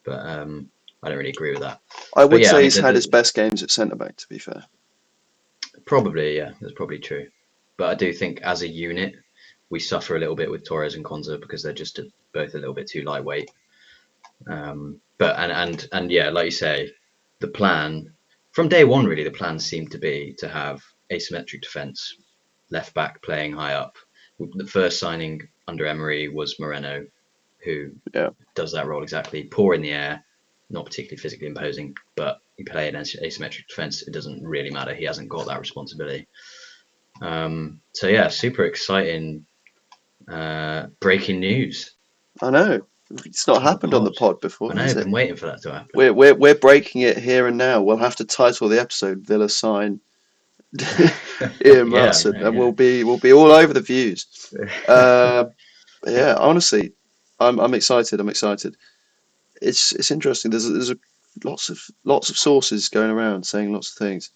[SPEAKER 1] but I don't really agree with that.
[SPEAKER 2] I
[SPEAKER 1] But
[SPEAKER 2] would
[SPEAKER 1] yeah, I
[SPEAKER 2] say
[SPEAKER 1] mean,
[SPEAKER 2] he's had his best games at centre back. To be fair,
[SPEAKER 1] probably yeah, that's probably true. But I do think as a unit, we suffer a little bit with Torres and Konza because they're just both a little bit too lightweight. But and yeah, like you say, the plan from day one really the plan seemed to be to have asymmetric defence, left back playing high up. The first signing under Emery was Moreno, who
[SPEAKER 2] yeah.
[SPEAKER 1] does that role exactly. Poor in the air, not particularly physically imposing, but you play an asymmetric defence, it doesn't really matter. He hasn't got that responsibility. So yeah, super exciting breaking news.
[SPEAKER 2] I know it's not
[SPEAKER 1] On the
[SPEAKER 2] happened on the
[SPEAKER 1] pod.
[SPEAKER 2] pod
[SPEAKER 1] I
[SPEAKER 2] before,
[SPEAKER 1] know
[SPEAKER 2] has
[SPEAKER 1] I've
[SPEAKER 2] it?
[SPEAKER 1] been waiting for that to happen.
[SPEAKER 2] We're breaking it here and now. We'll have to title the episode "Villa Sign Ian
[SPEAKER 1] Yeah, I
[SPEAKER 2] Maatsen,"
[SPEAKER 1] know,
[SPEAKER 2] and
[SPEAKER 1] yeah.
[SPEAKER 2] we'll be all over the views. Uh, yeah, honestly, I'm excited. I'm excited. It's interesting. Lots of sources going around saying lots of things.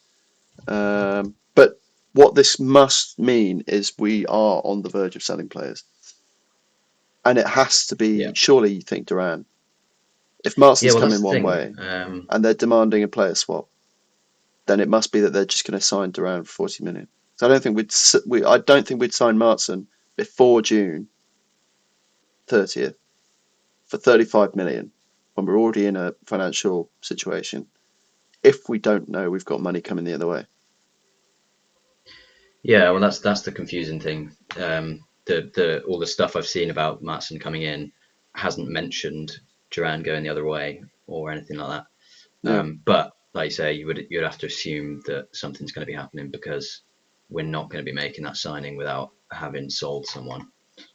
[SPEAKER 2] But what this must mean is we are on the verge of selling players, and it has to
[SPEAKER 1] Yeah,
[SPEAKER 2] be. Surely you think Duran. If
[SPEAKER 1] yeah.
[SPEAKER 2] Marston's
[SPEAKER 1] Well,
[SPEAKER 2] come
[SPEAKER 1] that's
[SPEAKER 2] in
[SPEAKER 1] the
[SPEAKER 2] one
[SPEAKER 1] thing.
[SPEAKER 2] way and they're demanding a player swap, then it must be that they're just going to sign Duran for 40 million. So I don't think I don't think we'd sign Maatsen before June 30th for 35 million when we're already in a financial situation. If we don't know we've got money coming the other way.
[SPEAKER 1] Yeah, well, that's the confusing thing. The all the stuff I've seen about Matson coming in hasn't mentioned Duran going the other way or anything like that.
[SPEAKER 2] Yeah,
[SPEAKER 1] But like you say, you'd have to assume that something's going to be happening because we're not going to be making that signing without having sold someone.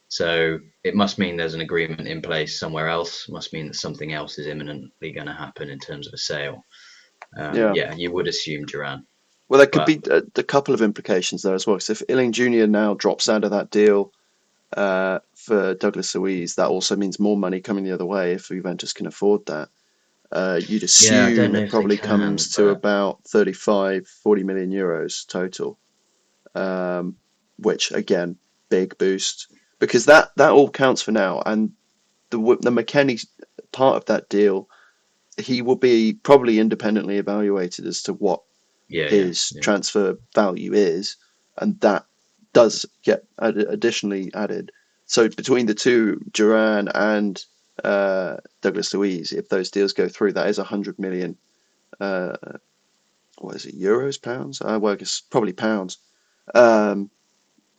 [SPEAKER 1] So it must mean there's an agreement in place somewhere else. Must mean that something else is imminently going to happen in terms of a sale.
[SPEAKER 2] yeah.
[SPEAKER 1] Yeah, you would assume Duran,
[SPEAKER 2] Well, there could
[SPEAKER 1] but
[SPEAKER 2] be a couple of implications there as well. Because if Illing Jr. now drops out of that deal for Douglas Luiz, that also means more money coming the other way if Juventus can afford that. You'd
[SPEAKER 1] yeah, I don't
[SPEAKER 2] assume
[SPEAKER 1] know
[SPEAKER 2] it
[SPEAKER 1] if they
[SPEAKER 2] probably
[SPEAKER 1] can.
[SPEAKER 2] comes to
[SPEAKER 1] But
[SPEAKER 2] about 35, 40 million euros total, um, which again, big boost because that all counts for now. And the McKennie part of that deal, he will be probably independently evaluated as to what
[SPEAKER 1] yeah, yeah,
[SPEAKER 2] his
[SPEAKER 1] yeah.
[SPEAKER 2] transfer value is, and that does get additionally added. So between the two, Duran and Douglas Luiz, if those deals go through, that is 100 million. Uh, what is it? Euros, pounds? Well, I guess probably pounds. Um,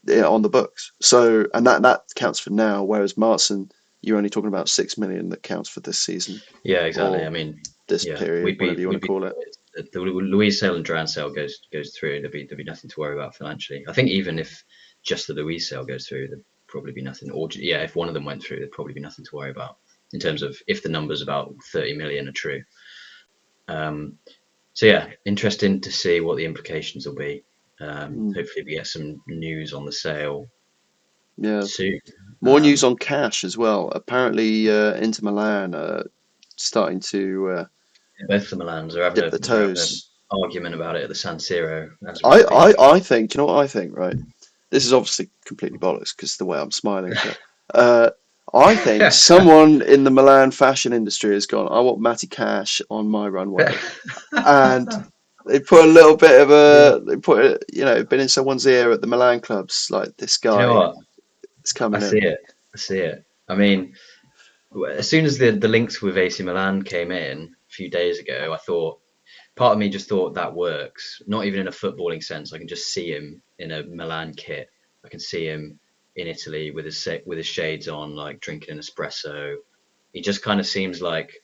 [SPEAKER 2] yeah, on the books. So, and that counts for now. Whereas Maatsen, you're only talking about 6 million that counts for this season
[SPEAKER 1] Yeah, exactly. I
[SPEAKER 2] or
[SPEAKER 1] mean,
[SPEAKER 2] this
[SPEAKER 1] yeah,
[SPEAKER 2] period, whatever you want
[SPEAKER 1] we'd
[SPEAKER 2] to
[SPEAKER 1] be
[SPEAKER 2] call it.
[SPEAKER 1] if the Louise sale and Duran sale goes through. There'd be nothing to worry about financially. I think even if just the Louise sale goes through, there'd probably be nothing. Or yeah, if one of them went through, there'd probably be nothing to worry about in terms of if the numbers about 30 million are true. Um, so yeah, interesting to see what the implications will be.
[SPEAKER 2] Mm,
[SPEAKER 1] Hopefully, we get some news on the sale
[SPEAKER 2] yeah.
[SPEAKER 1] soon.
[SPEAKER 2] More news
[SPEAKER 1] Um,
[SPEAKER 2] on cash as well. Apparently, Inter Milan are starting to
[SPEAKER 1] Both the Milans are having
[SPEAKER 2] dip the
[SPEAKER 1] they're having an
[SPEAKER 2] toes.
[SPEAKER 1] argument about it at the San Siro as we
[SPEAKER 2] I,
[SPEAKER 1] speak.
[SPEAKER 2] I, I think, you know what I think, right? This is obviously completely bollocks because the way I'm smiling, but uh, I think someone in the Milan fashion industry has gone, I want Matty Cash on my runway. And they put a little bit of
[SPEAKER 1] Yeah.
[SPEAKER 2] they put it, been in someone's ear at the Milan clubs, like this
[SPEAKER 1] Do you know
[SPEAKER 2] guy
[SPEAKER 1] what?
[SPEAKER 2] is
[SPEAKER 1] I
[SPEAKER 2] coming
[SPEAKER 1] see
[SPEAKER 2] in.
[SPEAKER 1] it. I see it. I mean, as soon as the links with AC Milan came in a few days ago, I thought part of me just thought that works. Not even in a footballing sense. I can just see him in a Milan kit. I can see him in Italy with his shades on, like drinking an espresso. He just kind of seems like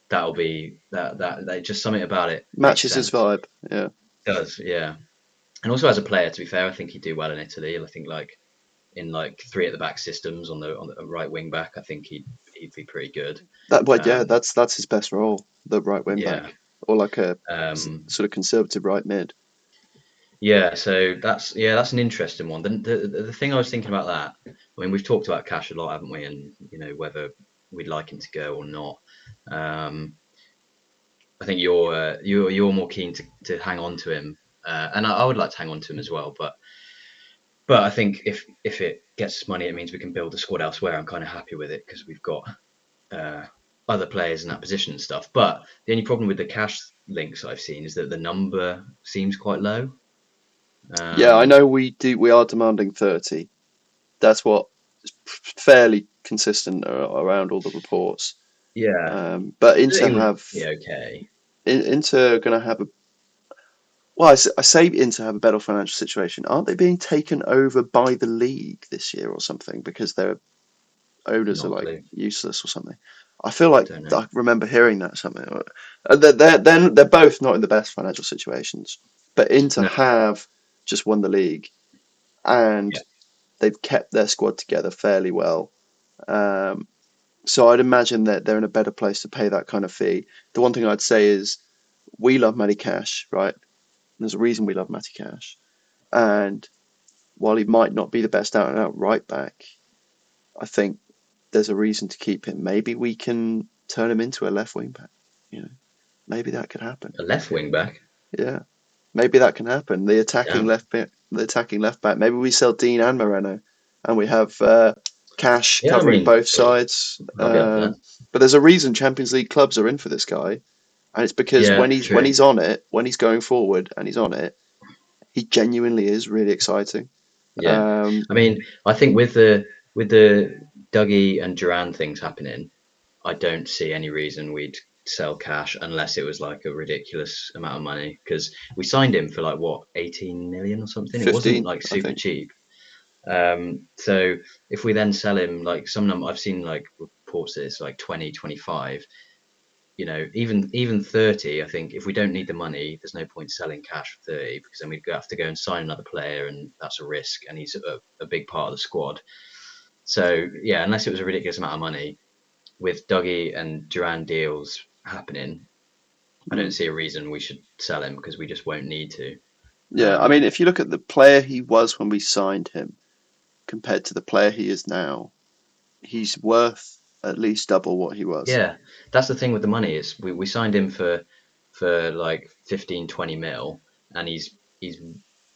[SPEAKER 1] that'll be that just something about it makes
[SPEAKER 2] Matches his
[SPEAKER 1] sense.
[SPEAKER 2] vibe. Yeah.
[SPEAKER 1] It does, yeah. And also as a player, to be fair, I think he'd do well in Italy. I think like in like three at the back systems on the right wing back, I think he'd be pretty good.
[SPEAKER 2] Yeah,
[SPEAKER 1] Um,
[SPEAKER 2] that's his best role, the right wing
[SPEAKER 1] yeah,
[SPEAKER 2] back, or like a
[SPEAKER 1] um,
[SPEAKER 2] sort of conservative right mid.
[SPEAKER 1] yeah. So that's an interesting one. The thing I was thinking about that. I mean, we've talked about Cash a lot, haven't we? And you know whether we'd like him to go or not. Um, I think you're more keen to hang on to him, and I would like to hang on to him as well. But I think if it gets us money, it means we can build a squad elsewhere. I'm kind of happy with it because we've got uh, other players in that position and stuff. But the only problem with the cash links I've seen is that the number seems quite low.
[SPEAKER 2] Yeah, I
[SPEAKER 1] Um,
[SPEAKER 2] know we are demanding 30. That's what is fairly consistent around all the reports.
[SPEAKER 1] yeah,
[SPEAKER 2] But Inter
[SPEAKER 1] 30 would
[SPEAKER 2] have
[SPEAKER 1] be okay.
[SPEAKER 2] Inter going to have a well, I say Inter have a better financial situation. Aren't they being taken over by the league this year or something because their owners are
[SPEAKER 1] Not a
[SPEAKER 2] like
[SPEAKER 1] clue.
[SPEAKER 2] useless or something? I feel like
[SPEAKER 1] Don't know.
[SPEAKER 2] I remember hearing that something. They're both not in the best financial situations, but Inter
[SPEAKER 1] No.
[SPEAKER 2] have just won the league and
[SPEAKER 1] Yeah.
[SPEAKER 2] they've kept their squad together fairly well. Um, so I'd imagine that they're in a better place to pay that kind of fee. The one thing I'd say is we love Matty Cash, right? There's a reason we love Matty Cash. And while he might not be the best out and out right back, I think there's a reason to keep him. Maybe we can turn him into a left wing back. You know, maybe that could happen.
[SPEAKER 1] A left wing back.
[SPEAKER 2] Yeah, maybe that can happen.
[SPEAKER 1] Damn.
[SPEAKER 2] The attacking left back. Maybe we sell Dean and Moreno, and we have cash
[SPEAKER 1] Yeah, I
[SPEAKER 2] covering
[SPEAKER 1] mean,
[SPEAKER 2] both sides.
[SPEAKER 1] I'll be up for that.
[SPEAKER 2] But there's a reason Champions League clubs are in for this guy, and it's because
[SPEAKER 1] Yeah,
[SPEAKER 2] when
[SPEAKER 1] true.
[SPEAKER 2] he's on it, when he's going forward and he's on it, he genuinely is really exciting.
[SPEAKER 1] Yeah,
[SPEAKER 2] Um,
[SPEAKER 1] I mean, I think with the Dougie and Duran things happening, I don't see any reason we'd sell cash unless it was like a ridiculous amount of money because we signed him for like what 18 million or something. It wasn't
[SPEAKER 2] 15,
[SPEAKER 1] like
[SPEAKER 2] I
[SPEAKER 1] super
[SPEAKER 2] think.
[SPEAKER 1] cheap. So if we then sell him like I've seen like reports that it's like 20, 25. Even 30, I think if we don't need the money, there's no point selling cash for 30 because then we'd have to go and sign another player and that's a risk and he's a big part of the squad. So yeah, unless it was a ridiculous amount of money with Dougie and Duran deals happening, I don't
[SPEAKER 2] Mm.
[SPEAKER 1] see a reason we should sell him because we just won't need to.
[SPEAKER 2] Yeah, I mean,
[SPEAKER 1] Um,
[SPEAKER 2] if you look at the player he was when we signed him compared to the player he is now, he's worth at least double what he was.
[SPEAKER 1] yeah, that's the thing with the money is we signed him for like 15, 20 mil and he's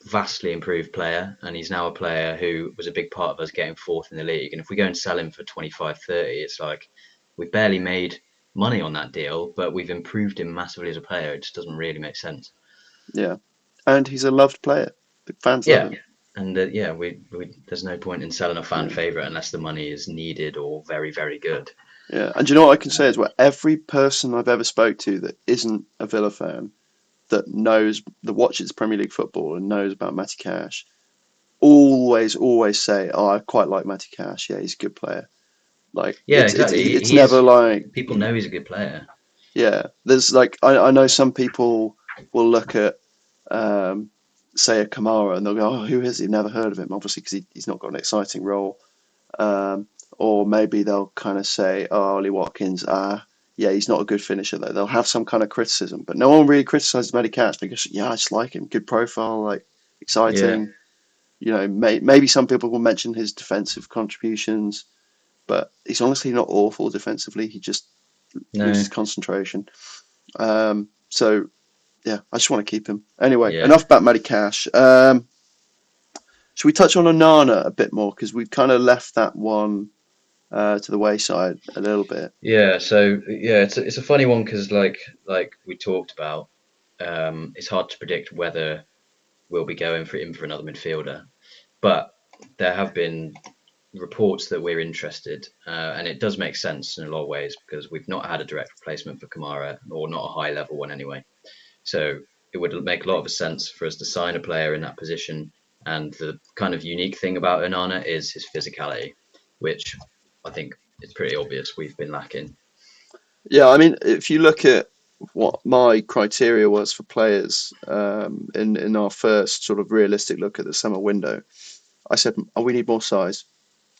[SPEAKER 1] vastly improved player and he's now a player who was a big part of us getting fourth in the league. And if we go and sell him for 25, 30, it's like we've barely made money on that deal, but we've improved him massively as a player. It just doesn't really make sense.
[SPEAKER 2] Yeah, and he's a loved player. The fans love
[SPEAKER 1] Yeah.
[SPEAKER 2] him.
[SPEAKER 1] And yeah, we there's no point in selling a fan
[SPEAKER 2] Yeah,
[SPEAKER 1] favorite unless the money is needed or very, very good.
[SPEAKER 2] yeah. And do you know what I can say as well? Every person I've ever spoke to that isn't a Villa fan that watches Premier League football and knows about Matty Cash always say, "Oh, I quite like Matty Cash. Yeah, he's a good player." Like
[SPEAKER 1] Yeah, exactly.
[SPEAKER 2] it's
[SPEAKER 1] He
[SPEAKER 2] never
[SPEAKER 1] is.
[SPEAKER 2] like
[SPEAKER 1] People know he's a good player.
[SPEAKER 2] yeah. There's like I know some people will look at um, say a Kamara and they'll go, "Oh, who is he? Never heard of him." Obviously, because he's not got an exciting role. Um, or maybe they'll kind of say, "Oh, Ollie Watkins, yeah, he's not a good finisher though." They'll have some kind of criticism, but no one really criticizes Matty Cash because yeah, I just like him. Good profile, like
[SPEAKER 1] Yeah.
[SPEAKER 2] exciting. Maybe some people will mention his defensive contributions, but he's honestly not awful defensively. He just loses
[SPEAKER 1] No.
[SPEAKER 2] concentration. So yeah, I just want to keep him. Anyway,
[SPEAKER 1] Yeah.
[SPEAKER 2] enough about Matty Cash. Should we touch on Onana a bit more because we've kind of left that one to the wayside a little bit.
[SPEAKER 1] Yeah. So yeah, it's a funny one because like we talked about, it's hard to predict whether we'll be going for another midfielder, but there have been reports that we're interested, and it does make sense in a lot of ways because we've not had a direct replacement for Kamara, or not a high level one anyway. So it would make a lot of sense for us to sign a player in that position. And the kind of unique thing about Onana is his physicality, which I think is pretty obvious we've been lacking.
[SPEAKER 2] Yeah, I mean, if you look at what my criteria was for players in our first sort of realistic look at the summer window, I said, oh, we need more size,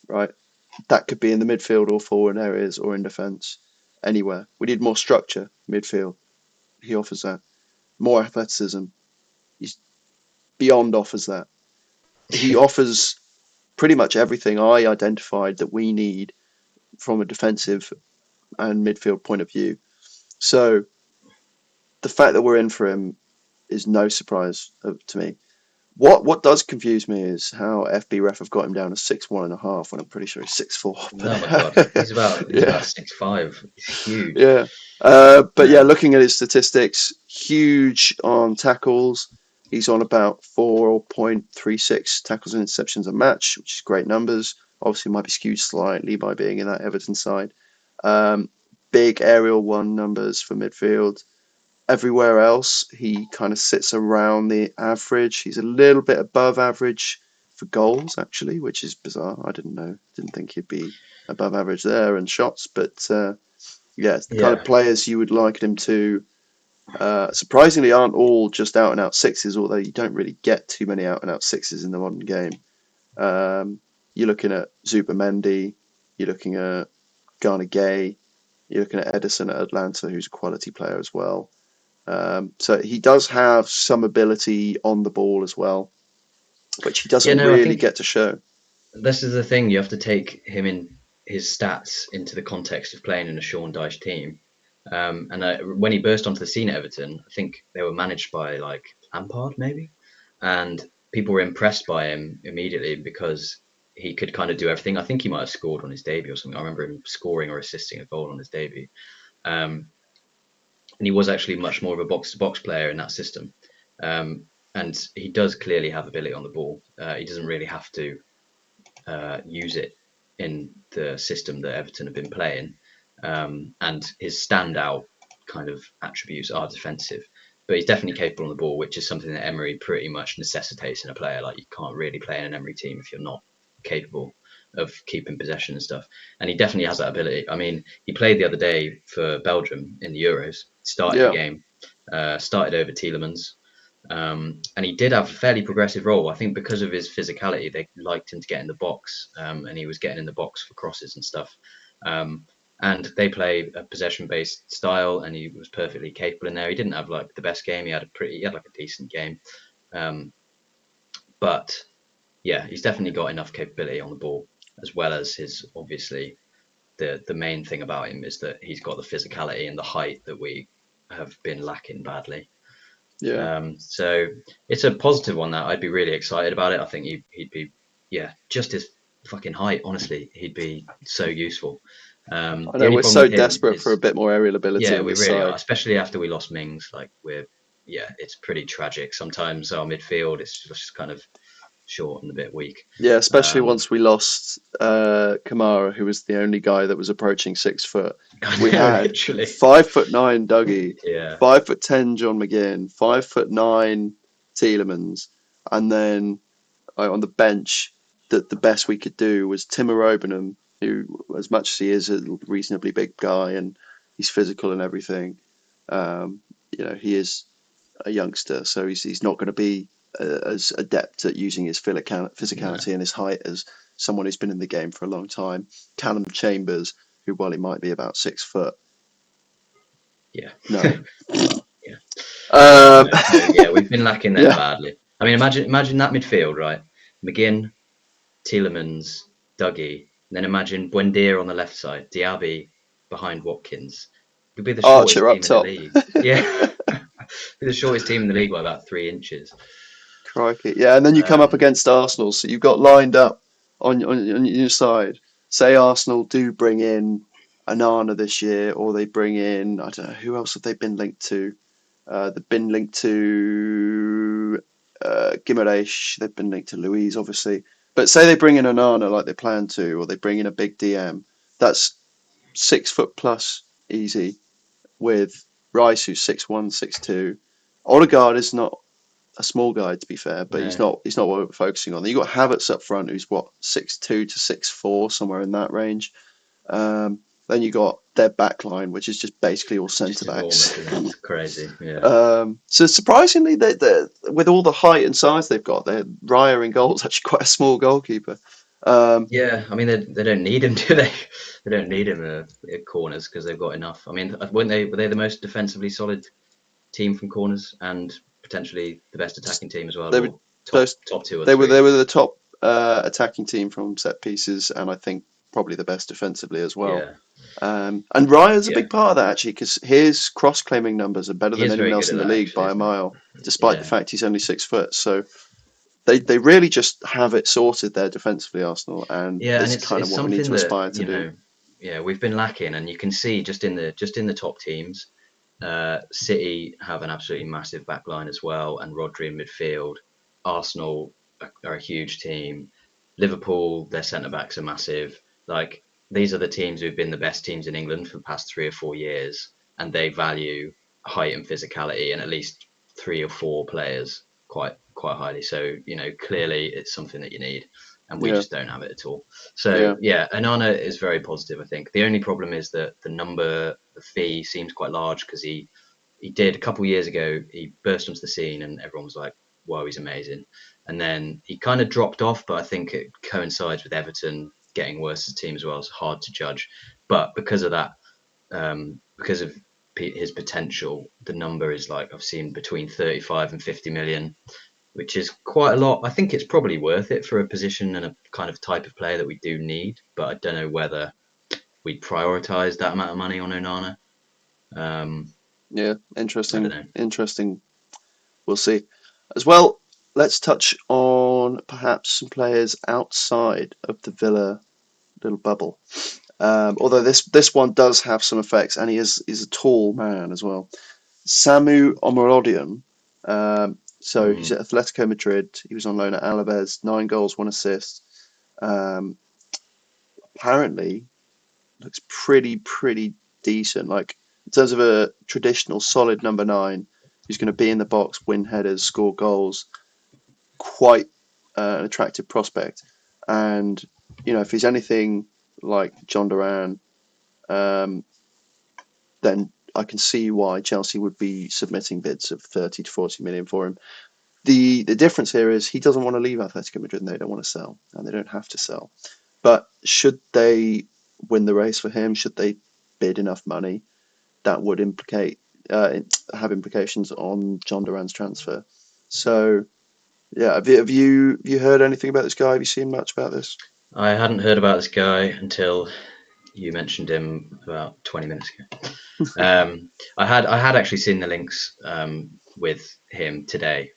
[SPEAKER 2] right? That could be in the midfield or forward areas or in defence, anywhere. We need more structure, midfield. He offers that. More athleticism. He's beyond offers that. He offers pretty much everything I identified that we need from a defensive and midfield point of view. So the fact that we're in for him is no surprise to me. What does confuse me is how FB Ref have got him down to 6'1.5" when I'm pretty sure he's 6'4".
[SPEAKER 1] Oh my god,
[SPEAKER 2] But
[SPEAKER 1] he's
[SPEAKER 2] yeah,
[SPEAKER 1] about 6'5". He's huge.
[SPEAKER 2] yeah. But yeah,
[SPEAKER 1] Um,
[SPEAKER 2] looking at his statistics, huge on tackles. He's on about 4.36 tackles and interceptions a match, which is great numbers. Obviously, might be skewed slightly by being in that Everton side. Um, Big aerial one numbers for midfield. Everywhere else, he kind of sits around the average. He's a little bit above average for goals, actually, which is bizarre. I didn't know. Didn't think he'd be above average there and shots, but yeah, it's the kind of
[SPEAKER 1] yeah,
[SPEAKER 2] players you would liken him to. Surprisingly, aren't all just out and out sixes, although you don't really get too many out and out sixes in the modern game. You're looking at Zubimendi, you're looking at Garner Gay, you're looking at Edison at Atlanta, who's a quality player as well. So he does have some ability on the ball as well, which he
[SPEAKER 1] yeah.
[SPEAKER 2] doesn't
[SPEAKER 1] No, I
[SPEAKER 2] really
[SPEAKER 1] think
[SPEAKER 2] get to show.
[SPEAKER 1] this is the thing. You have to take him his stats into the context of playing in a Sean Dyche team. When he burst onto the scene at Everton, I think they were managed by like Lampard, maybe, and people were impressed by him immediately because he could kind of do everything. I think he might have scored on his debut or something. I remember him scoring or assisting a goal on his debut. Um, and he was actually much more of a box-to-box player in that system. And he does clearly have ability on the ball. He doesn't really have to use it in the system that Everton have been playing. And his standout kind of attributes are defensive. But he's definitely capable on the ball, which is something that Emery pretty much necessitates in a player. Like, you can't really play in an Emery team if you're not capable of keeping possession and stuff. And he definitely has that ability. I mean, he played the other day for Belgium in the Euros, started the
[SPEAKER 2] Yeah.
[SPEAKER 1] game, started over Tielemans. And he did have a fairly progressive role. I think because of his physicality, they liked him to get in the box, and he was getting in the box for crosses and stuff. And they play a possession-based style, and he was perfectly capable in there. He didn't have like the best game. He had like a decent game, but yeah, he's definitely got enough capability on the ball, as well as his obviously the main thing about him is that he's got the physicality and the height that we have been lacking badly.
[SPEAKER 2] Yeah.
[SPEAKER 1] So it's a positive one that I'd be really excited about it. I think he'd be, yeah, just his fucking height. Honestly, he'd be so useful.
[SPEAKER 2] I
[SPEAKER 1] The
[SPEAKER 2] know
[SPEAKER 1] only
[SPEAKER 2] we're
[SPEAKER 1] problem
[SPEAKER 2] so
[SPEAKER 1] with him
[SPEAKER 2] desperate for a
[SPEAKER 1] is,
[SPEAKER 2] bit more aerial ability
[SPEAKER 1] yeah,
[SPEAKER 2] on
[SPEAKER 1] we
[SPEAKER 2] this
[SPEAKER 1] really are,
[SPEAKER 2] side.
[SPEAKER 1] especially after we lost Mings. Like yeah, it's pretty tragic. Sometimes our midfield is just kind of short and a bit weak.
[SPEAKER 2] Yeah, especially
[SPEAKER 1] Um,
[SPEAKER 2] once we lost Kamara, who was the only guy that was approaching 6 foot. We
[SPEAKER 1] I know,
[SPEAKER 2] had
[SPEAKER 1] literally.
[SPEAKER 2] 5'9" Dougie,
[SPEAKER 1] Yeah,
[SPEAKER 2] 5'10" John McGinn, 5'9" Tielemans, and then on the bench, the best we could do was Timo Robenham, who, as much as he is a reasonably big guy and he's physical and everything, he is a youngster, so he's not going to be as adept at using his
[SPEAKER 1] no,
[SPEAKER 2] physicality and his height as someone who's been in the game for a long time. Callum Chambers, who, while he might be about 6 foot,
[SPEAKER 1] yeah.
[SPEAKER 2] no.
[SPEAKER 1] Well, yeah.
[SPEAKER 2] Um,
[SPEAKER 1] No, so yeah, we've been lacking there
[SPEAKER 2] yeah.
[SPEAKER 1] badly. I mean, imagine that midfield, right? McGinn, Tielemans, Dougie, and then imagine Buendia on the left side, Diaby behind Watkins. We'd be the shortest
[SPEAKER 2] Archer up
[SPEAKER 1] team in the
[SPEAKER 2] top.
[SPEAKER 1] league. Yeah, be the shortest team in the league by about 3 inches.
[SPEAKER 2] Crikey. Yeah, and then you come up
[SPEAKER 1] Um,
[SPEAKER 2] against Arsenal, so you've got lined up on your side. Say Arsenal do bring in Anana this year, or they bring in, I don't know, who else have they been linked to? They've been linked to Guimaraes, they've been linked to Louise, obviously. But say they bring in Anana like they plan to, or they bring in a big DM, that's 6 foot plus easy with Rice, who's 6'1", 6'2". Odegaard is not a small guy, to be fair, but he's
[SPEAKER 1] no,
[SPEAKER 2] not he's not what we're focusing on. You got Havertz up front, who's what, 6'2" to 6'4", somewhere in that range. Then you got their back line, which is just basically all centre
[SPEAKER 1] just enormous,
[SPEAKER 2] backs.
[SPEAKER 1] isn't it? It's crazy. Yeah,
[SPEAKER 2] So surprisingly, with all the height and size they've got, Raya in goal is actually quite a small goalkeeper. Um,
[SPEAKER 1] yeah. I mean, they don't need him, do they? They don't need him at corners because they've got enough. I mean, were they the most defensively solid team from corners and potentially the best attacking team as well,
[SPEAKER 2] they were
[SPEAKER 1] or
[SPEAKER 2] both
[SPEAKER 1] top two or
[SPEAKER 2] they
[SPEAKER 1] three?
[SPEAKER 2] were the top attacking team from set pieces, and I think probably the best defensively as well.
[SPEAKER 1] Yeah,
[SPEAKER 2] And Raya's a
[SPEAKER 1] yeah.
[SPEAKER 2] big part of that actually, because his cross claiming numbers are better
[SPEAKER 1] He
[SPEAKER 2] than
[SPEAKER 1] is
[SPEAKER 2] anyone
[SPEAKER 1] very good
[SPEAKER 2] else
[SPEAKER 1] at
[SPEAKER 2] in the
[SPEAKER 1] that,
[SPEAKER 2] league
[SPEAKER 1] actually,
[SPEAKER 2] by a
[SPEAKER 1] isn't
[SPEAKER 2] mile,
[SPEAKER 1] he?
[SPEAKER 2] despite the
[SPEAKER 1] Yeah,
[SPEAKER 2] fact he's only 6 foot. So they really just have it sorted there defensively, Arsenal, and
[SPEAKER 1] yeah, and
[SPEAKER 2] it's
[SPEAKER 1] it's
[SPEAKER 2] kind of
[SPEAKER 1] it's
[SPEAKER 2] what we need
[SPEAKER 1] something
[SPEAKER 2] to
[SPEAKER 1] that
[SPEAKER 2] aspire to do.
[SPEAKER 1] yeah, we've been lacking, and you can see just in the top teams, City have an absolutely massive backline as well, and Rodri in midfield. Arsenal are a huge team. Liverpool, their centre backs are massive. Like, these are the teams who've been the best teams in England for the past 3 or 4 years, and they value height and physicality, and at least 3 or 4 players quite highly. So clearly it's something that you need, and we
[SPEAKER 2] Yeah,
[SPEAKER 1] just don't have it at all. So
[SPEAKER 2] yeah,
[SPEAKER 1] yeah, Anana is very positive. I think the only problem is that the fee seems quite large because he did a couple of years ago. He burst onto the scene, and everyone was like, "Wow, he's amazing." And then he kind of dropped off, but I think it coincides with Everton getting worse as a team as well. It's hard to judge, but because of that, because of his potential, the number is like I've seen between 35 and 50 million, which is quite a lot. I think it's probably worth it for a position and a kind of type of player that we do need, but I don't know whether we'd prioritise that amount of money on Onana. Um,
[SPEAKER 2] Yeah,
[SPEAKER 1] I don't
[SPEAKER 2] interesting.
[SPEAKER 1] know.
[SPEAKER 2] Interesting. We'll see. As well, let's touch on perhaps some players outside of the Villa little bubble. Although this one does have some effects, and he's a tall man as well. Samu Omorodion. So he's
[SPEAKER 1] Mm,
[SPEAKER 2] at Atletico Madrid. He was on loan at Alaves. 9 goals, 1 assist. Um, Apparently looks pretty decent. Like in terms of a traditional solid number 9 who's going to be in the box, win headers, score goals. Quite an attractive prospect. And if he's anything like John Duran, um, then I can see why Chelsea would be submitting bids of 30 to 40 million for him. The difference here is he doesn't want to leave Atletico Madrid, and they don't want to sell, and they don't have to sell. But should they win the race for him, should they bid enough money, that would have implications on John Duran's transfer. So yeah, have you heard anything about this guy? Have you seen much about this?
[SPEAKER 1] I hadn't heard about this guy until you mentioned him about 20 minutes ago. I had actually seen the links with him today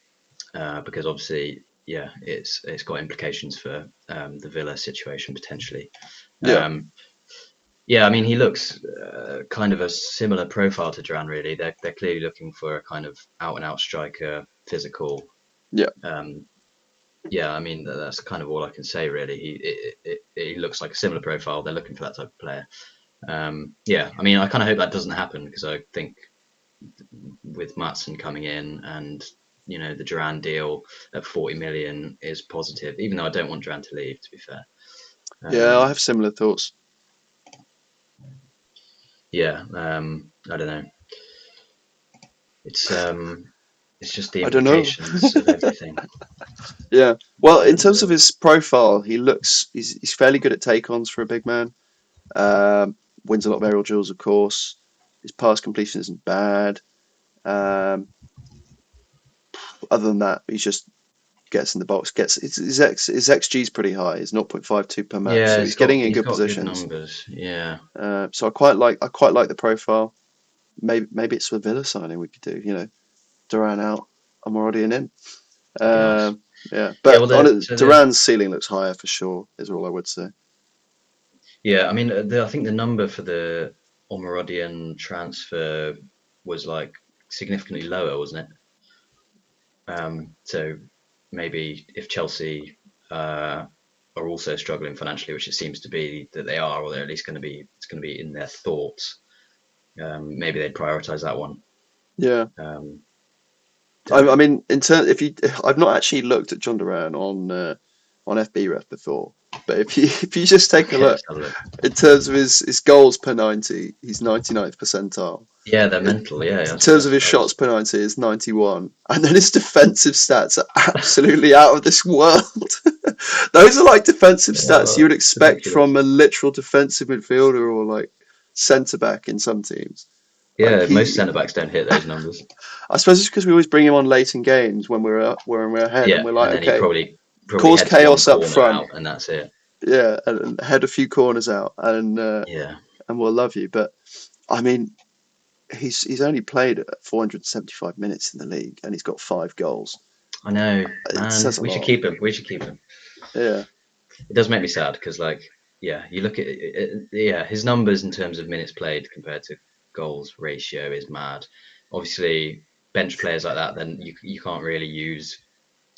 [SPEAKER 1] because obviously, yeah, it's got implications for the Villa situation potentially.
[SPEAKER 2] Yeah,
[SPEAKER 1] Um, yeah, I mean, he looks kind of a similar profile to Duran. Really, they're clearly looking for a kind of out and out striker, physical.
[SPEAKER 2] yeah,
[SPEAKER 1] Um, yeah, I mean that's kind of all I can say really. He looks like a similar profile. They're looking for that type of player. Yeah, I mean, I kind of hope that doesn't happen because I think with Maatsen coming in and the Duran deal at 40 million is positive, even though I don't want Duran to leave. To be fair,
[SPEAKER 2] yeah. I
[SPEAKER 1] um,
[SPEAKER 2] have similar thoughts.
[SPEAKER 1] yeah, I don't know. It's just the
[SPEAKER 2] I don't know.
[SPEAKER 1] implications of everything.
[SPEAKER 2] Yeah. Well, in
[SPEAKER 1] And
[SPEAKER 2] terms of his profile, he's fairly good at take-ons for a big man. Wins a lot of aerial duels, of course. His pass completion isn't bad. Um, Other than that, he just gets in the box. Gets his XG is pretty high. It's 0.52 per match,
[SPEAKER 1] yeah,
[SPEAKER 2] so
[SPEAKER 1] he's
[SPEAKER 2] he's
[SPEAKER 1] got
[SPEAKER 2] getting in
[SPEAKER 1] he's
[SPEAKER 2] good
[SPEAKER 1] got good
[SPEAKER 2] positions.
[SPEAKER 1] numbers. Yeah,
[SPEAKER 2] So I quite like the profile. Maybe it's a Villa signing we could do. Duran out. I'm already in.
[SPEAKER 1] that'd be nice.
[SPEAKER 2] Yeah,
[SPEAKER 1] Yeah, well,
[SPEAKER 2] but on it,
[SPEAKER 1] the
[SPEAKER 2] Duran's ceiling looks higher for sure. Is all I would say.
[SPEAKER 1] yeah, I mean, I think the number for the Omorodian transfer was like significantly lower, wasn't it? So maybe if Chelsea are also struggling financially, which it seems to be that they are, or they're at least it's going to be in their thoughts. Maybe they'd prioritise that one.
[SPEAKER 2] Yeah.
[SPEAKER 1] Um, don't
[SPEAKER 2] I
[SPEAKER 1] know.
[SPEAKER 2] mean, I've not actually looked at John Duran on FBref before, but if you just take a
[SPEAKER 1] Okay, let's
[SPEAKER 2] look
[SPEAKER 1] have a look.
[SPEAKER 2] in terms of his goals per 90, he's 99th percentile.
[SPEAKER 1] Yeah, they're
[SPEAKER 2] In
[SPEAKER 1] mental. Yeah,
[SPEAKER 2] terms of his
[SPEAKER 1] I
[SPEAKER 2] shots
[SPEAKER 1] was.
[SPEAKER 2] per 90, is 91, and then his defensive stats are absolutely out of this world. Those are like defensive stats you would
[SPEAKER 1] It's
[SPEAKER 2] expect from
[SPEAKER 1] ridiculous.
[SPEAKER 2] a literal defensive midfielder or like centre back in some teams. Like
[SPEAKER 1] Yeah, most centre backs don't hit those numbers.
[SPEAKER 2] I suppose it's because we always bring him on late in games when we're ahead, and
[SPEAKER 1] Yeah,
[SPEAKER 2] we're like,
[SPEAKER 1] and then he
[SPEAKER 2] okay,
[SPEAKER 1] probably
[SPEAKER 2] cause
[SPEAKER 1] heads one
[SPEAKER 2] chaos up
[SPEAKER 1] corner
[SPEAKER 2] front,
[SPEAKER 1] out, and that's it.
[SPEAKER 2] yeah, and head a few corners out,
[SPEAKER 1] Yeah,
[SPEAKER 2] and we'll love you. But I mean, he's only played 475 minutes in the league, and he's got 5 goals.
[SPEAKER 1] I know,
[SPEAKER 2] It
[SPEAKER 1] man.
[SPEAKER 2] says a
[SPEAKER 1] We should
[SPEAKER 2] lot.
[SPEAKER 1] keep him. We should keep him.
[SPEAKER 2] Yeah,
[SPEAKER 1] It does make me sad because, like, yeah, you look at it, yeah, his numbers in terms of minutes played compared to goals ratio is mad. Obviously, bench players like that, then you can't really use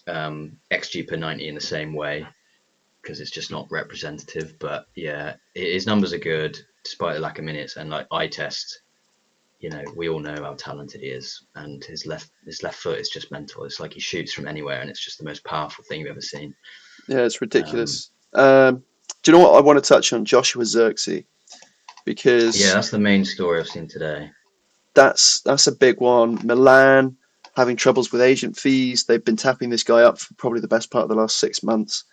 [SPEAKER 1] XG per 90 in the same way because it's just not representative. But yeah, his numbers are good despite the lack of minutes. And like eye test, we all know how talented he is, and his left foot is just mental. It's like he shoots from anywhere, and it's just the most powerful thing you've ever seen.
[SPEAKER 2] yeah, it's
[SPEAKER 1] Um,
[SPEAKER 2] ridiculous. Do you know what I want to touch on? Joshua Xerxes,
[SPEAKER 1] yeah,
[SPEAKER 2] because
[SPEAKER 1] that's the main story I've seen today.
[SPEAKER 2] that's a big one. Milan having troubles with agent fees. They've been tapping this guy up for probably the best part of the last 6 months.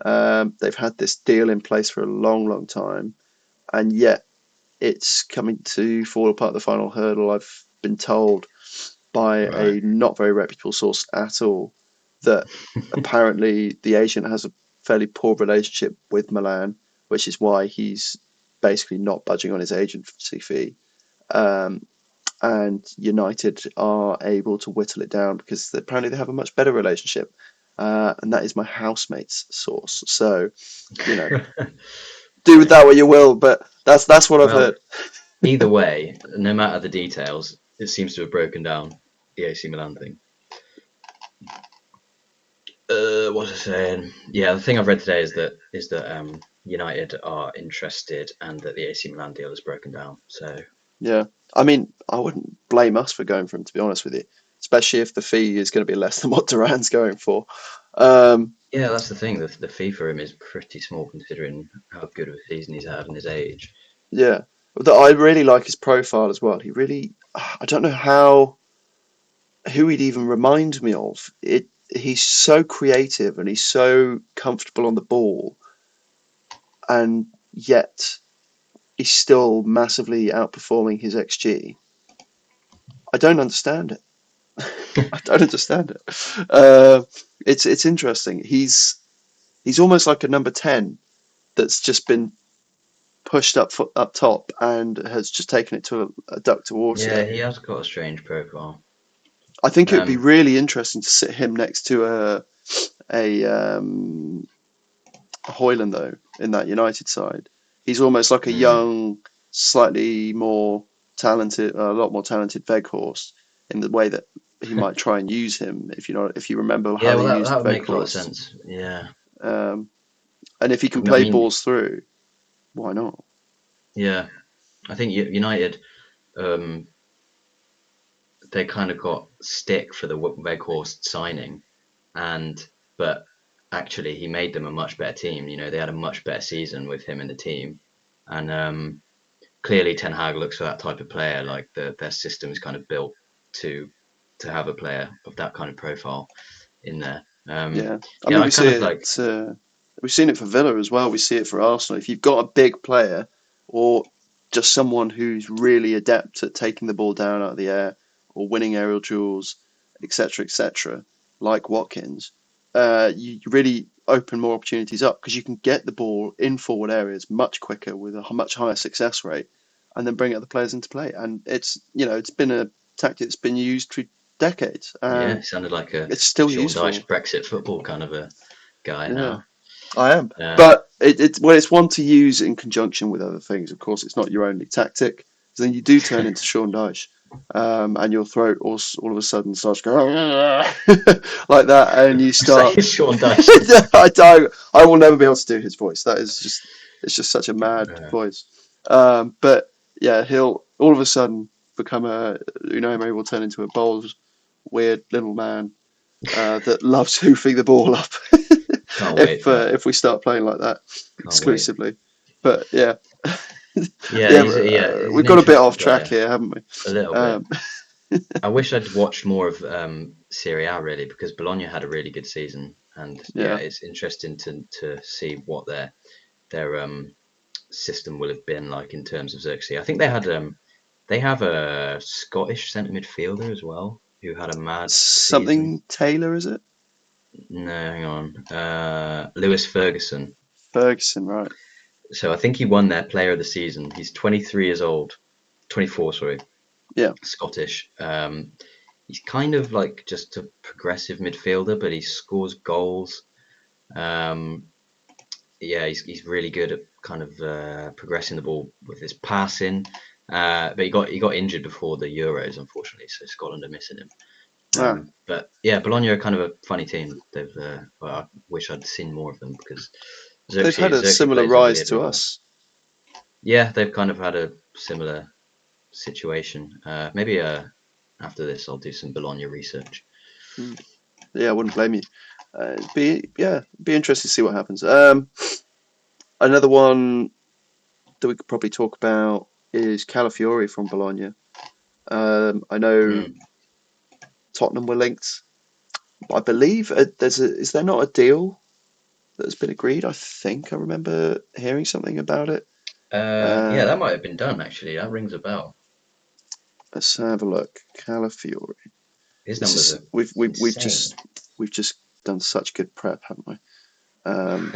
[SPEAKER 2] They've had this deal in place for a long time, and yet it's coming to fall apart the final hurdle. I've been told by
[SPEAKER 1] Right.
[SPEAKER 2] a not very reputable source at all that apparently the agent has a fairly poor relationship with Milan, which is why he's basically not budging on his agency fee. Um, and United are able to whittle it down because apparently they have a much better relationship. And that is my housemate's source. So, you know, do with that what you will, but that's what I've
[SPEAKER 1] Well,
[SPEAKER 2] heard.
[SPEAKER 1] either way, no matter the details, it seems to have broken down the AC Milan thing. What was I saying? Yeah, the thing I've read today is that United are interested and that the AC Milan deal has broken down. So
[SPEAKER 2] Yeah. I mean, I wouldn't blame us for going for him, to be honest with you, especially if the fee is going to be less than what Duran's going for. Um,
[SPEAKER 1] yeah, that's the thing. The fee for him is pretty small considering how good of a season he's had and his age.
[SPEAKER 2] yeah. I really like his profile as well. He really, I don't know who he'd even remind me of. He's so creative and he's so comfortable on the ball, and yet he's still massively outperforming his XG. I don't understand it. I don't understand it. It's interesting. He's almost like a number 10 that's just been pushed up top and has just taken it to a duck to
[SPEAKER 1] Yeah,
[SPEAKER 2] water.
[SPEAKER 1] he has got a strange profile.
[SPEAKER 2] I think it would be
[SPEAKER 1] Um,
[SPEAKER 2] really interesting to sit him next to a Hoyland though in that United side. He's almost like a
[SPEAKER 1] mm,
[SPEAKER 2] young, slightly more talented, a lot more talented Veghorst in the way that he might try and use him. If you remember
[SPEAKER 1] yeah,
[SPEAKER 2] how
[SPEAKER 1] well,
[SPEAKER 2] he
[SPEAKER 1] that
[SPEAKER 2] used
[SPEAKER 1] would make a lot of
[SPEAKER 2] Veghorst,
[SPEAKER 1] sense. Yeah,
[SPEAKER 2] um, and if he can
[SPEAKER 1] I
[SPEAKER 2] play
[SPEAKER 1] mean,
[SPEAKER 2] balls through, why not?
[SPEAKER 1] yeah, I think United um, they kind of got stick for the Weghorst signing, and but actually he made them a much better team. You know, they had a much better season with him in the team, and clearly Ten Hag looks for that type of player. Like their system is kind of built to have a player of that kind of profile in there.
[SPEAKER 2] Yeah, I
[SPEAKER 1] Yeah,
[SPEAKER 2] mean
[SPEAKER 1] I kind of like
[SPEAKER 2] we've seen it for Villa as well. We see it for Arsenal. If you've got a big player or just someone who's really adept at taking the ball down out of the air or winning aerial duels, etc., like Watkins, you really open more opportunities up because you can get the ball in forward areas much quicker with a much higher success rate, and then bring other players into play. And it's been a tactic that's been used for decades,
[SPEAKER 1] yeah,
[SPEAKER 2] and
[SPEAKER 1] it sounded like a
[SPEAKER 2] it's still
[SPEAKER 1] Sean
[SPEAKER 2] useful.
[SPEAKER 1] Dyche Brexit football kind of a guy
[SPEAKER 2] Yeah,
[SPEAKER 1] now.
[SPEAKER 2] I am.
[SPEAKER 1] Uh,
[SPEAKER 2] But it's one to use in conjunction with other things. Of course, it's not your only tactic. Then you do turn into Sean Dyche, and your throat all of a sudden starts going like that, and you
[SPEAKER 1] say
[SPEAKER 2] start.
[SPEAKER 1] Sean Dyche.
[SPEAKER 2] I will never be able to do his voice. That is just it's just such a mad
[SPEAKER 1] Uh,
[SPEAKER 2] voice. But yeah, he'll all of a sudden become a Unai will turn into a bold, weird little man that loves hoofing the ball up.
[SPEAKER 1] can't wait for that.
[SPEAKER 2] If we start playing like that
[SPEAKER 1] Can't wait.
[SPEAKER 2] exclusively. But yeah,
[SPEAKER 1] Yeah,
[SPEAKER 2] yeah,
[SPEAKER 1] he's
[SPEAKER 2] we've
[SPEAKER 1] an
[SPEAKER 2] got a bit
[SPEAKER 1] interesting
[SPEAKER 2] off track
[SPEAKER 1] player.
[SPEAKER 2] here, haven't we?
[SPEAKER 1] A little bit.
[SPEAKER 2] Um,
[SPEAKER 1] I wish I'd watched more of Serie A really because Bologna had a really good season, and yeah,
[SPEAKER 2] yeah,
[SPEAKER 1] it's interesting to see what their system will have been like in terms of Xerxes. I think they have a Scottish centre midfielder as well who had a mad season.
[SPEAKER 2] something Taylor is it?
[SPEAKER 1] No, hang on, Lewis Ferguson.
[SPEAKER 2] Ferguson, right?
[SPEAKER 1] So I think he won their Player of the Season. He's 23 years old, 24, sorry,
[SPEAKER 2] Yeah,
[SPEAKER 1] Scottish. He's kind of like just a progressive midfielder, but he scores goals. Um, yeah, he's really good at kind of progressing the ball with his passing. But he got injured before the Euros, unfortunately, so Scotland are missing him.
[SPEAKER 2] ah,
[SPEAKER 1] But yeah, Bologna are kind of a funny team. Well, I wish I'd seen more of them because
[SPEAKER 2] they've had a
[SPEAKER 1] Xerxes
[SPEAKER 2] similar
[SPEAKER 1] plays a
[SPEAKER 2] rise
[SPEAKER 1] weird
[SPEAKER 2] to
[SPEAKER 1] role.
[SPEAKER 2] us.
[SPEAKER 1] Yeah, they've kind of had a similar situation. Maybe after this, I'll do some Bologna research.
[SPEAKER 2] Hmm. Yeah, I wouldn't blame you. Be interesting to see what happens. Another one that we could probably talk about is Calafiori from Bologna. I know
[SPEAKER 1] Mm.
[SPEAKER 2] Tottenham were linked. I believe is there not a deal that has been agreed? I think I remember hearing something about it.
[SPEAKER 1] Yeah,
[SPEAKER 2] Uh,
[SPEAKER 1] that might have been done actually. That rings a bell.
[SPEAKER 2] let's have a look. Calafiori.
[SPEAKER 1] His
[SPEAKER 2] This
[SPEAKER 1] numbers
[SPEAKER 2] is
[SPEAKER 1] are
[SPEAKER 2] we've
[SPEAKER 1] insane.
[SPEAKER 2] just done such good prep, haven't we? Um,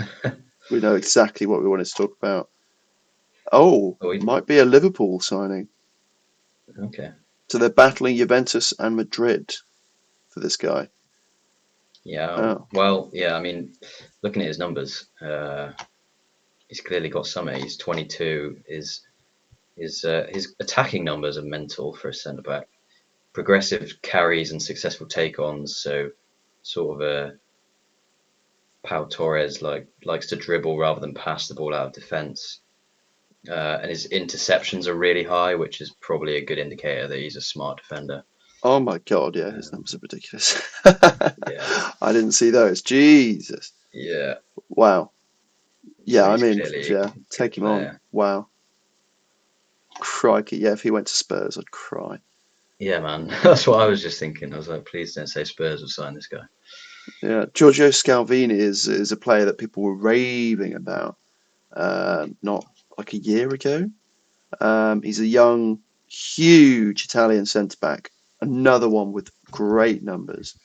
[SPEAKER 2] we know exactly what we wanted to talk about. Oh,
[SPEAKER 1] Oh,
[SPEAKER 2] might be a Liverpool signing.
[SPEAKER 1] okay.
[SPEAKER 2] So they're battling Juventus and Madrid for this guy.
[SPEAKER 1] Yeah.
[SPEAKER 2] Oh,
[SPEAKER 1] Well, yeah. I mean, looking at his numbers, he's clearly got something. He's 22. His attacking numbers are mental for a centre back. Progressive carries and successful take-ons. So, sort of a Pau Torres likes to dribble rather than pass the ball out of defence. And his interceptions are really high, which is probably a good indicator that he's a smart defender.
[SPEAKER 2] oh my God, yeah, his
[SPEAKER 1] Um,
[SPEAKER 2] numbers are ridiculous.
[SPEAKER 1] yeah,
[SPEAKER 2] I didn't see those. Jesus.
[SPEAKER 1] yeah.
[SPEAKER 2] Wow. Yeah,
[SPEAKER 1] So
[SPEAKER 2] I
[SPEAKER 1] he's
[SPEAKER 2] mean,
[SPEAKER 1] clearly a
[SPEAKER 2] yeah,
[SPEAKER 1] good
[SPEAKER 2] take him on.
[SPEAKER 1] player.
[SPEAKER 2] Wow. Crikey. Yeah, if he went to Spurs, I'd cry.
[SPEAKER 1] Yeah, man. That's what I was just thinking. I was like, please don't say Spurs will sign this guy.
[SPEAKER 2] Yeah, Giorgio Scalvini is a player that people were raving about not like a year ago. He's a young, huge Italian centre back, another one with great numbers.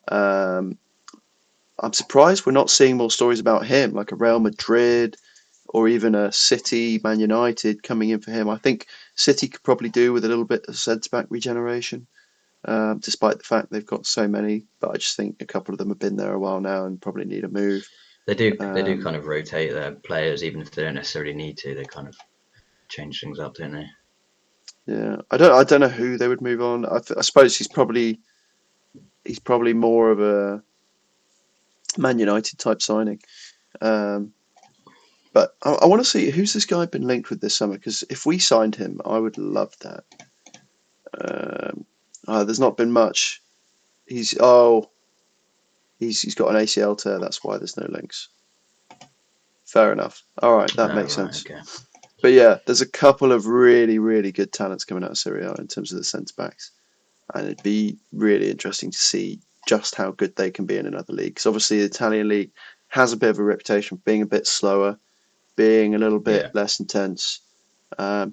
[SPEAKER 2] Um, I'm surprised we're not seeing more stories about him, like a Real Madrid or even a City, Man United coming in for him. I think City could probably do with a little bit of centre back regeneration, despite the fact they've got so many. But I just think a couple of them have been there a while now and probably need a move.
[SPEAKER 1] They do
[SPEAKER 2] Um,
[SPEAKER 1] kind of rotate their players, even if they don't necessarily need to. They kind of change things up, don't they?
[SPEAKER 2] yeah, I don't know who they would move on. I suppose he's probably more of a Man United type signing. Um, but I want to see who's this guy been linked with this summer because if we signed him, I would love that. Um, there's not been much. He's got an ACL tear. That's why there's no links. Fair enough. All right, that
[SPEAKER 1] Oh,
[SPEAKER 2] makes
[SPEAKER 1] right,
[SPEAKER 2] sense.
[SPEAKER 1] okay.
[SPEAKER 2] But yeah, there's a couple of really really good talents coming out of Serie A in terms of the centre backs, and it'd be really interesting to see just how good they can be in another league. Because obviously the Italian league has a bit of a reputation for being a bit slower, being a little bit
[SPEAKER 1] Yeah,
[SPEAKER 2] less intense,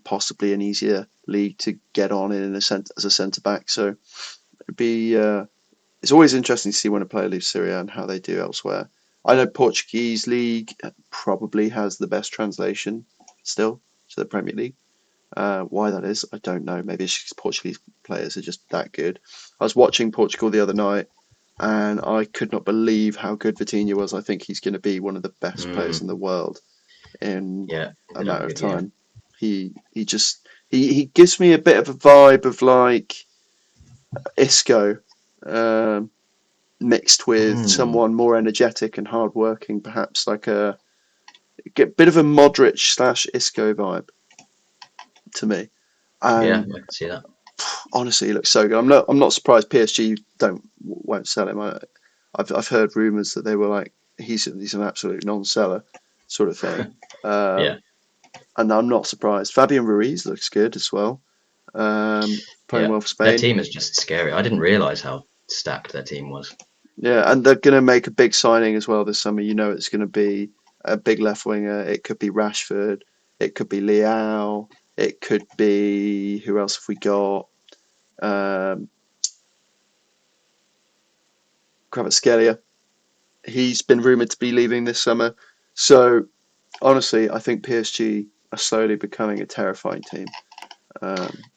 [SPEAKER 2] possibly an easier league to get on in as a centre back. So it'd be it's always interesting to see when a player leaves Syria and how they do elsewhere. I know Portuguese league probably has the best translation still to the Premier League. Why that is, I don't know. Maybe it's just Portuguese players are just that good. I was watching Portugal the other night, and I could not believe how good Vitinha was. I think he's going to be one of the best players in
[SPEAKER 1] mm,
[SPEAKER 2] the world in
[SPEAKER 1] yeah. He's
[SPEAKER 2] a
[SPEAKER 1] gonna have a
[SPEAKER 2] matter of
[SPEAKER 1] good year.
[SPEAKER 2] time. He gives me a bit of a vibe of like Isco, um, mixed with
[SPEAKER 1] Mm,
[SPEAKER 2] someone more energetic and hardworking, perhaps like a bit of a Modric slash Isco vibe to me.
[SPEAKER 1] yeah,
[SPEAKER 2] And
[SPEAKER 1] I can see that.
[SPEAKER 2] honestly, he looks so good. I'm not surprised PSG won't sell him. I've heard rumours that they were like he's an absolute non-seller sort of thing.
[SPEAKER 1] Yeah,
[SPEAKER 2] And I'm not surprised. Fabian Ruiz looks good as well. Playing
[SPEAKER 1] yeah.
[SPEAKER 2] well for
[SPEAKER 1] Their
[SPEAKER 2] Spain.
[SPEAKER 1] team is just scary. I didn't realize how stacked their team was.
[SPEAKER 2] Yeah, and they're going to make a big signing as well this summer. You know, it's going to be a big left winger. It could be Rashford. It could be Leao. It could be who else have we got? Um, Kvaratskhelia. He's been rumored to be leaving this summer. So honestly, I think PSG are slowly becoming a terrifying team,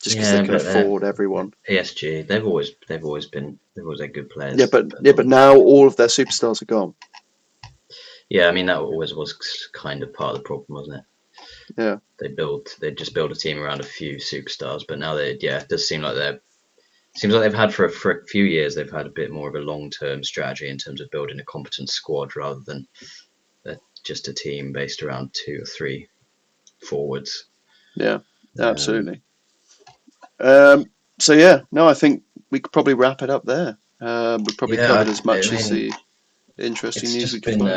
[SPEAKER 2] just because they
[SPEAKER 1] Yeah,
[SPEAKER 2] can
[SPEAKER 1] but
[SPEAKER 2] afford everyone.
[SPEAKER 1] PSG. They've always had good
[SPEAKER 2] Yeah,
[SPEAKER 1] players,
[SPEAKER 2] but
[SPEAKER 1] but
[SPEAKER 2] yeah,
[SPEAKER 1] not
[SPEAKER 2] but now all of their superstars are gone.
[SPEAKER 1] Yeah, I mean that always was kind of part of the problem, wasn't it?
[SPEAKER 2] Yeah,
[SPEAKER 1] They just build a team around a few superstars, but now it does seems like they've had for a few years they've had a bit more of a long term strategy in terms of building a competent squad rather than just a team based around two or three forwards.
[SPEAKER 2] yeah,
[SPEAKER 1] Um,
[SPEAKER 2] absolutely. Um, so yeah, no, I think we could probably wrap it up there. We've probably
[SPEAKER 1] yeah,
[SPEAKER 2] covered as
[SPEAKER 1] I
[SPEAKER 2] much as
[SPEAKER 1] mean
[SPEAKER 2] the interesting
[SPEAKER 1] it's
[SPEAKER 2] news we
[SPEAKER 1] just
[SPEAKER 2] could
[SPEAKER 1] been
[SPEAKER 2] find.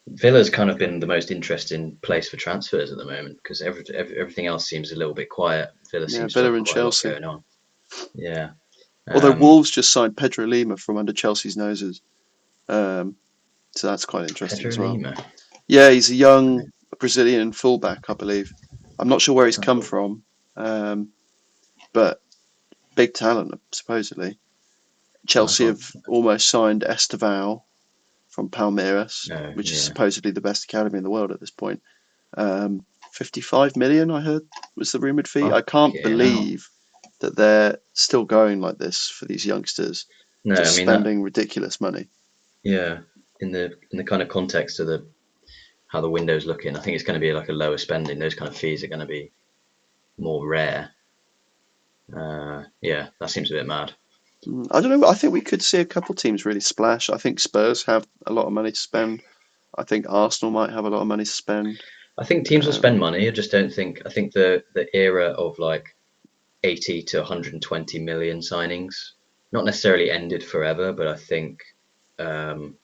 [SPEAKER 1] Villa's kind of been the most interesting place for transfers at the moment because everything else seems a little bit quiet. Villa
[SPEAKER 2] Yeah,
[SPEAKER 1] seems to
[SPEAKER 2] Villa
[SPEAKER 1] have
[SPEAKER 2] and
[SPEAKER 1] quite a lot
[SPEAKER 2] Chelsea.
[SPEAKER 1] going on. Yeah.
[SPEAKER 2] Although
[SPEAKER 1] Um,
[SPEAKER 2] Wolves just signed Pedro Lima from under Chelsea's noses, um, so that's quite interesting
[SPEAKER 1] Pedro
[SPEAKER 2] as well.
[SPEAKER 1] Lima.
[SPEAKER 2] Yeah, he's a young Brazilian fullback, I believe. I'm not sure where he's come
[SPEAKER 1] Oh,
[SPEAKER 2] from, um, but big talent supposedly.
[SPEAKER 1] nice
[SPEAKER 2] Chelsea
[SPEAKER 1] one.
[SPEAKER 2] have almost signed Esteval from Palmeiras,
[SPEAKER 1] Oh,
[SPEAKER 2] which is
[SPEAKER 1] yeah.
[SPEAKER 2] supposedly the best academy in the world at this point. Um, 55 million, I heard, was the rumoured fee. I can't
[SPEAKER 1] Fucking hell.
[SPEAKER 2] believe that they're still going like this for these youngsters,
[SPEAKER 1] No, I
[SPEAKER 2] just
[SPEAKER 1] mean that.
[SPEAKER 2] spending ridiculous money.
[SPEAKER 1] Yeah, in the kind of context of the how the window's looking, I think it's going to be like a lower spending. Those kind of fees are going to be more rare. Yeah, that seems a bit mad.
[SPEAKER 2] I don't know. I think we could see a couple teams really splash. I think Spurs have a lot of money to spend. I think Arsenal might have a lot of money to spend.
[SPEAKER 1] I think teams will
[SPEAKER 2] Um,
[SPEAKER 1] spend money. I just don't think. I think the era of like 80 to 120 million signings not necessarily ended forever, but I think um,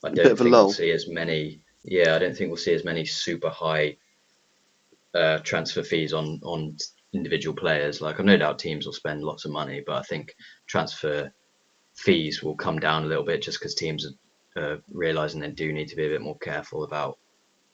[SPEAKER 1] I
[SPEAKER 2] a bit
[SPEAKER 1] don't
[SPEAKER 2] of a
[SPEAKER 1] think we'll
[SPEAKER 2] lull.
[SPEAKER 1] see as many. Yeah, I don't think we'll see as many super high transfer fees on individual players. Like I've no doubt teams will spend lots of money, but I think transfer fees will come down a little bit just because teams are realizing they do need to be a bit more careful about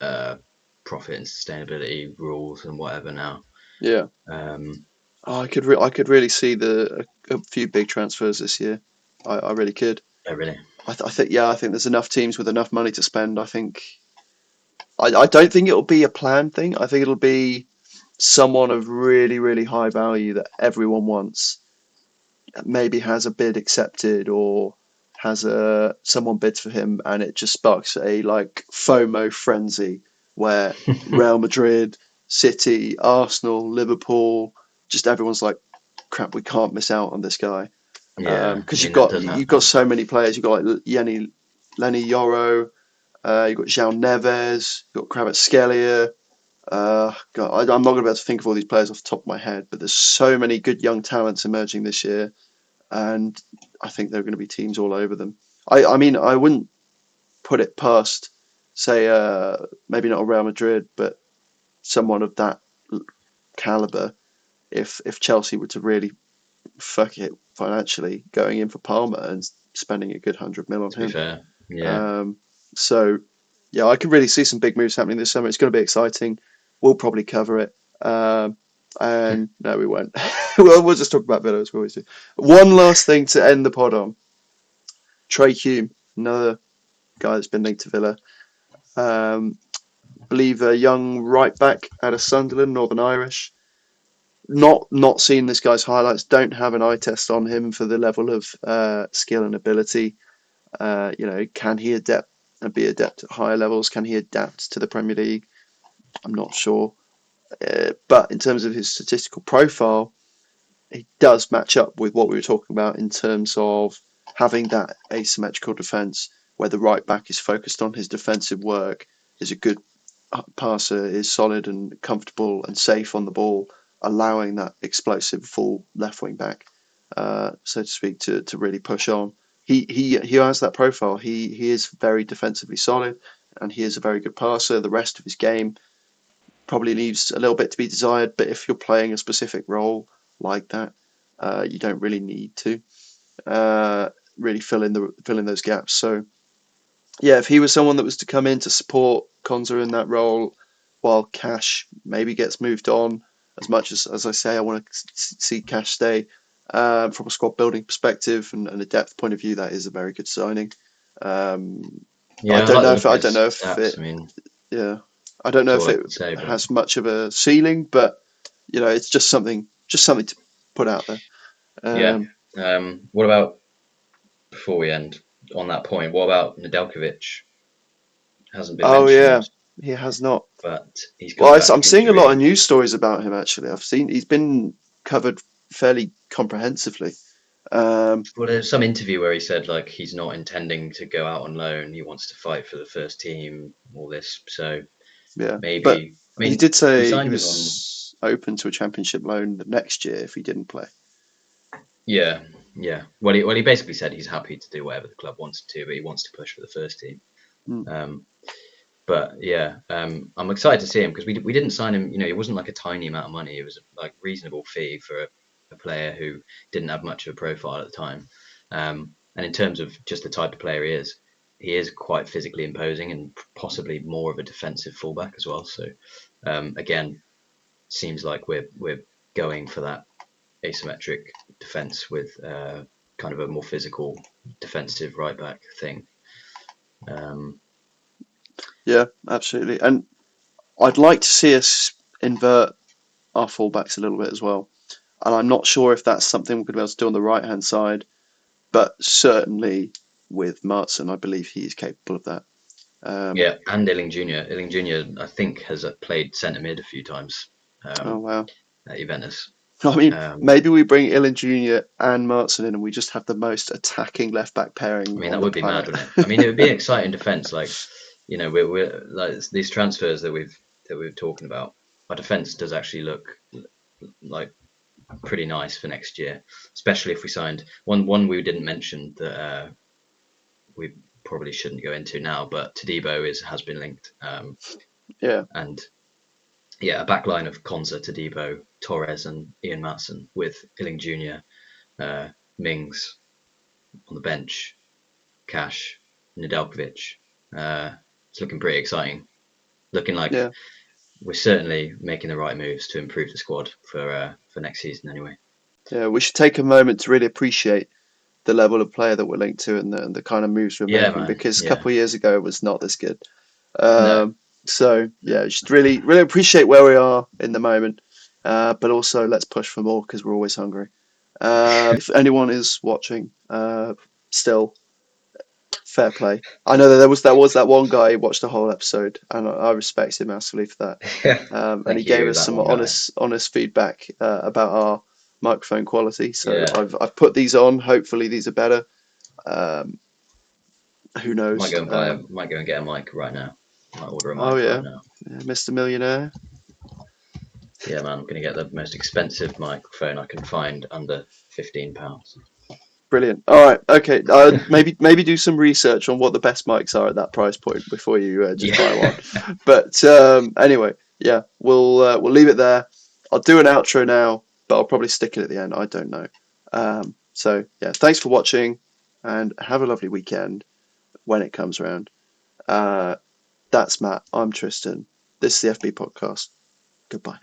[SPEAKER 1] uh, profit and sustainability rules and whatever now.
[SPEAKER 2] Yeah.
[SPEAKER 1] Um,
[SPEAKER 2] Oh, I could really see a few big transfers this year. I really could.
[SPEAKER 1] oh, really?
[SPEAKER 2] I think I think there's enough teams with enough money to spend. I don't think it'll be a planned thing. I think it'll be someone of really high value that everyone wants. Maybe has a bid accepted or has a someone bids for him, and it just sparks a like FOMO frenzy where Real Madrid, City, Arsenal, Liverpool, just everyone's like, crap, we can't miss out on this guy.
[SPEAKER 1] Yeah, I
[SPEAKER 2] Because
[SPEAKER 1] mean that does
[SPEAKER 2] you've got
[SPEAKER 1] happen.
[SPEAKER 2] so many players. You've got like Lenny Yoro, you've got João Neves, you've got Kvaratskhelia. God, I'm not going to be able to think of all these players off the top of my head, but there's so many good young talents emerging this year, and I think there are going to be teams all over them. I mean, I wouldn't put it past, say, maybe not a Real Madrid, but someone of that caliber. If Chelsea were to really fuck it financially, going in for Palmer and spending a good 100 mil on
[SPEAKER 1] To be
[SPEAKER 2] him.
[SPEAKER 1] fair, yeah,
[SPEAKER 2] Um, so yeah, I can really see some big moves happening this summer. It's going to be exciting. We'll probably cover it. And no, we won't. We'll just talk about Villa as we always do. One last thing to end the pod on. Trey Hume, another guy that's been linked to Villa. Um, believe a young right back out of Sunderland, Northern Irish. Not seeing this guy's highlights. Don't have an eye test on him for the level of skill and ability. Can he adapt and be adept at higher levels? Can he adapt to the Premier League? I'm not sure. But in terms of his statistical profile, he does match up with what we were talking about in terms of having that asymmetrical defence where the right back is focused on his defensive work, is a good passer, is solid and comfortable and safe on the ball, allowing that explosive full left wing back, so to speak, to really push on. He has that profile. He is very defensively solid, and he is a very good passer. The rest of his game probably leaves a little bit to be desired, but if you're playing a specific role like that, you don't really need to really fill in those gaps. So yeah, if he was someone that was to come in to support Konza in that role, while Cash maybe gets moved on, as I say, I want to see Cash stay. From a squad building perspective and a depth point of view, that is a very good signing. Um, I
[SPEAKER 1] yeah. I
[SPEAKER 2] don't
[SPEAKER 1] like the
[SPEAKER 2] know
[SPEAKER 1] look
[SPEAKER 2] if
[SPEAKER 1] of
[SPEAKER 2] I don't
[SPEAKER 1] his
[SPEAKER 2] know if
[SPEAKER 1] stats.
[SPEAKER 2] it
[SPEAKER 1] I mean,
[SPEAKER 2] yeah I don't
[SPEAKER 1] that's
[SPEAKER 2] know if
[SPEAKER 1] all I
[SPEAKER 2] it
[SPEAKER 1] can say. But
[SPEAKER 2] has much of a ceiling, but it's just something to put out there.
[SPEAKER 1] yeah,
[SPEAKER 2] Um,
[SPEAKER 1] what about before we end on that point? What about Nedeljkovic? Hasn't been
[SPEAKER 2] oh
[SPEAKER 1] mentioned,
[SPEAKER 2] yeah, he has not.
[SPEAKER 1] but he's come
[SPEAKER 2] Well,
[SPEAKER 1] back
[SPEAKER 2] I'm
[SPEAKER 1] from
[SPEAKER 2] seeing a lot of
[SPEAKER 1] injury.
[SPEAKER 2] news stories about him actually. I've seen he's been covered fairly comprehensively. Um,
[SPEAKER 1] Well, there's some interview where he said like he's not intending to go out on loan. He wants to fight for the first team. All this, so
[SPEAKER 2] yeah, but
[SPEAKER 1] maybe. I
[SPEAKER 2] he
[SPEAKER 1] mean,
[SPEAKER 2] did
[SPEAKER 1] we
[SPEAKER 2] say he
[SPEAKER 1] signed him on.
[SPEAKER 2] was open to a championship loan next year if he didn't play.
[SPEAKER 1] Yeah, yeah. Well, he basically said he's happy to do whatever the club wants to, but he wants to push for the first team.
[SPEAKER 2] Mm,
[SPEAKER 1] Um, but yeah, I'm excited to see him because we didn't sign him. It wasn't like a tiny amount of money. It was like reasonable fee for a player who didn't have much of a profile at the time. And in terms of just the type of player he is quite physically imposing and possibly more of a defensive fullback as well. So again, seems like we're going for that asymmetric defense with kind of a more physical defensive right back thing. Um,
[SPEAKER 2] yeah, absolutely. And I'd like to see us invert our fullbacks a little bit as well. And I'm not sure if that's something we're going to be able to do on the right hand side, but certainly with Maatsen, I believe he is capable of that.
[SPEAKER 1] Yeah, and Illing Jr. Illing Jr. I think has played centre mid a few times
[SPEAKER 2] Oh wow!
[SPEAKER 1] at Juventus.
[SPEAKER 2] I mean,
[SPEAKER 1] Um,
[SPEAKER 2] maybe we bring Ian Jr. and Maatsen in, and we just have the most attacking left back pairing
[SPEAKER 1] I mean,
[SPEAKER 2] on
[SPEAKER 1] that
[SPEAKER 2] the
[SPEAKER 1] would be mad,
[SPEAKER 2] planet.
[SPEAKER 1] wouldn't it? I mean, it would be an exciting defence. Like, we're like these transfers that we're talking about. Our defence does actually look like pretty nice for next year, especially if we signed one we didn't mention that we probably shouldn't go into now, but Todibo has been linked,
[SPEAKER 2] Yeah,
[SPEAKER 1] and yeah, a backline of Konza, Todibo, Torres, and Ian Maatsen with Illing Jr., Mings on the bench, Cash, Nedeljkovic. It's looking pretty exciting. Looking like
[SPEAKER 2] yeah,
[SPEAKER 1] we're certainly making the right moves to improve the squad for next season anyway.
[SPEAKER 2] yeah. We should take a moment to really appreciate the level of player that we're linked to and the kind of moves we're
[SPEAKER 1] Yeah,
[SPEAKER 2] making
[SPEAKER 1] man.
[SPEAKER 2] because a
[SPEAKER 1] Yeah.
[SPEAKER 2] couple of years ago it was not this good.
[SPEAKER 1] No.
[SPEAKER 2] So
[SPEAKER 1] No.
[SPEAKER 2] yeah, just really, really appreciate where we are in the moment, but also let's push for more because we're always hungry. If anyone is watching, still fair play. I know that there was that one guy who watched the whole episode, and I respect him massively for that. And he
[SPEAKER 1] Thank
[SPEAKER 2] gave
[SPEAKER 1] you,
[SPEAKER 2] us
[SPEAKER 1] that
[SPEAKER 2] some
[SPEAKER 1] one guy.
[SPEAKER 2] honest feedback about our microphone quality. So
[SPEAKER 1] Yeah.
[SPEAKER 2] I've put these on. Hopefully these are better. Um, who knows?
[SPEAKER 1] Might go and get a mic right now. Might order a
[SPEAKER 2] Oh
[SPEAKER 1] mic right
[SPEAKER 2] yeah,
[SPEAKER 1] now.
[SPEAKER 2] Mr. Millionaire.
[SPEAKER 1] Yeah, man. I'm gonna get the most expensive microphone I can find under £15.
[SPEAKER 2] Brilliant. All right. Okay. Maybe do some research on what the best mics are at that price point before you just buy one.
[SPEAKER 1] Yeah.
[SPEAKER 2] But anyway, yeah, we'll leave it there. I'll do an outro now, but I'll probably stick it at the end. I don't know. So yeah, thanks for watching, and have a lovely weekend when it comes around. That's Matt. I'm Tristan. This is the FB podcast. Goodbye.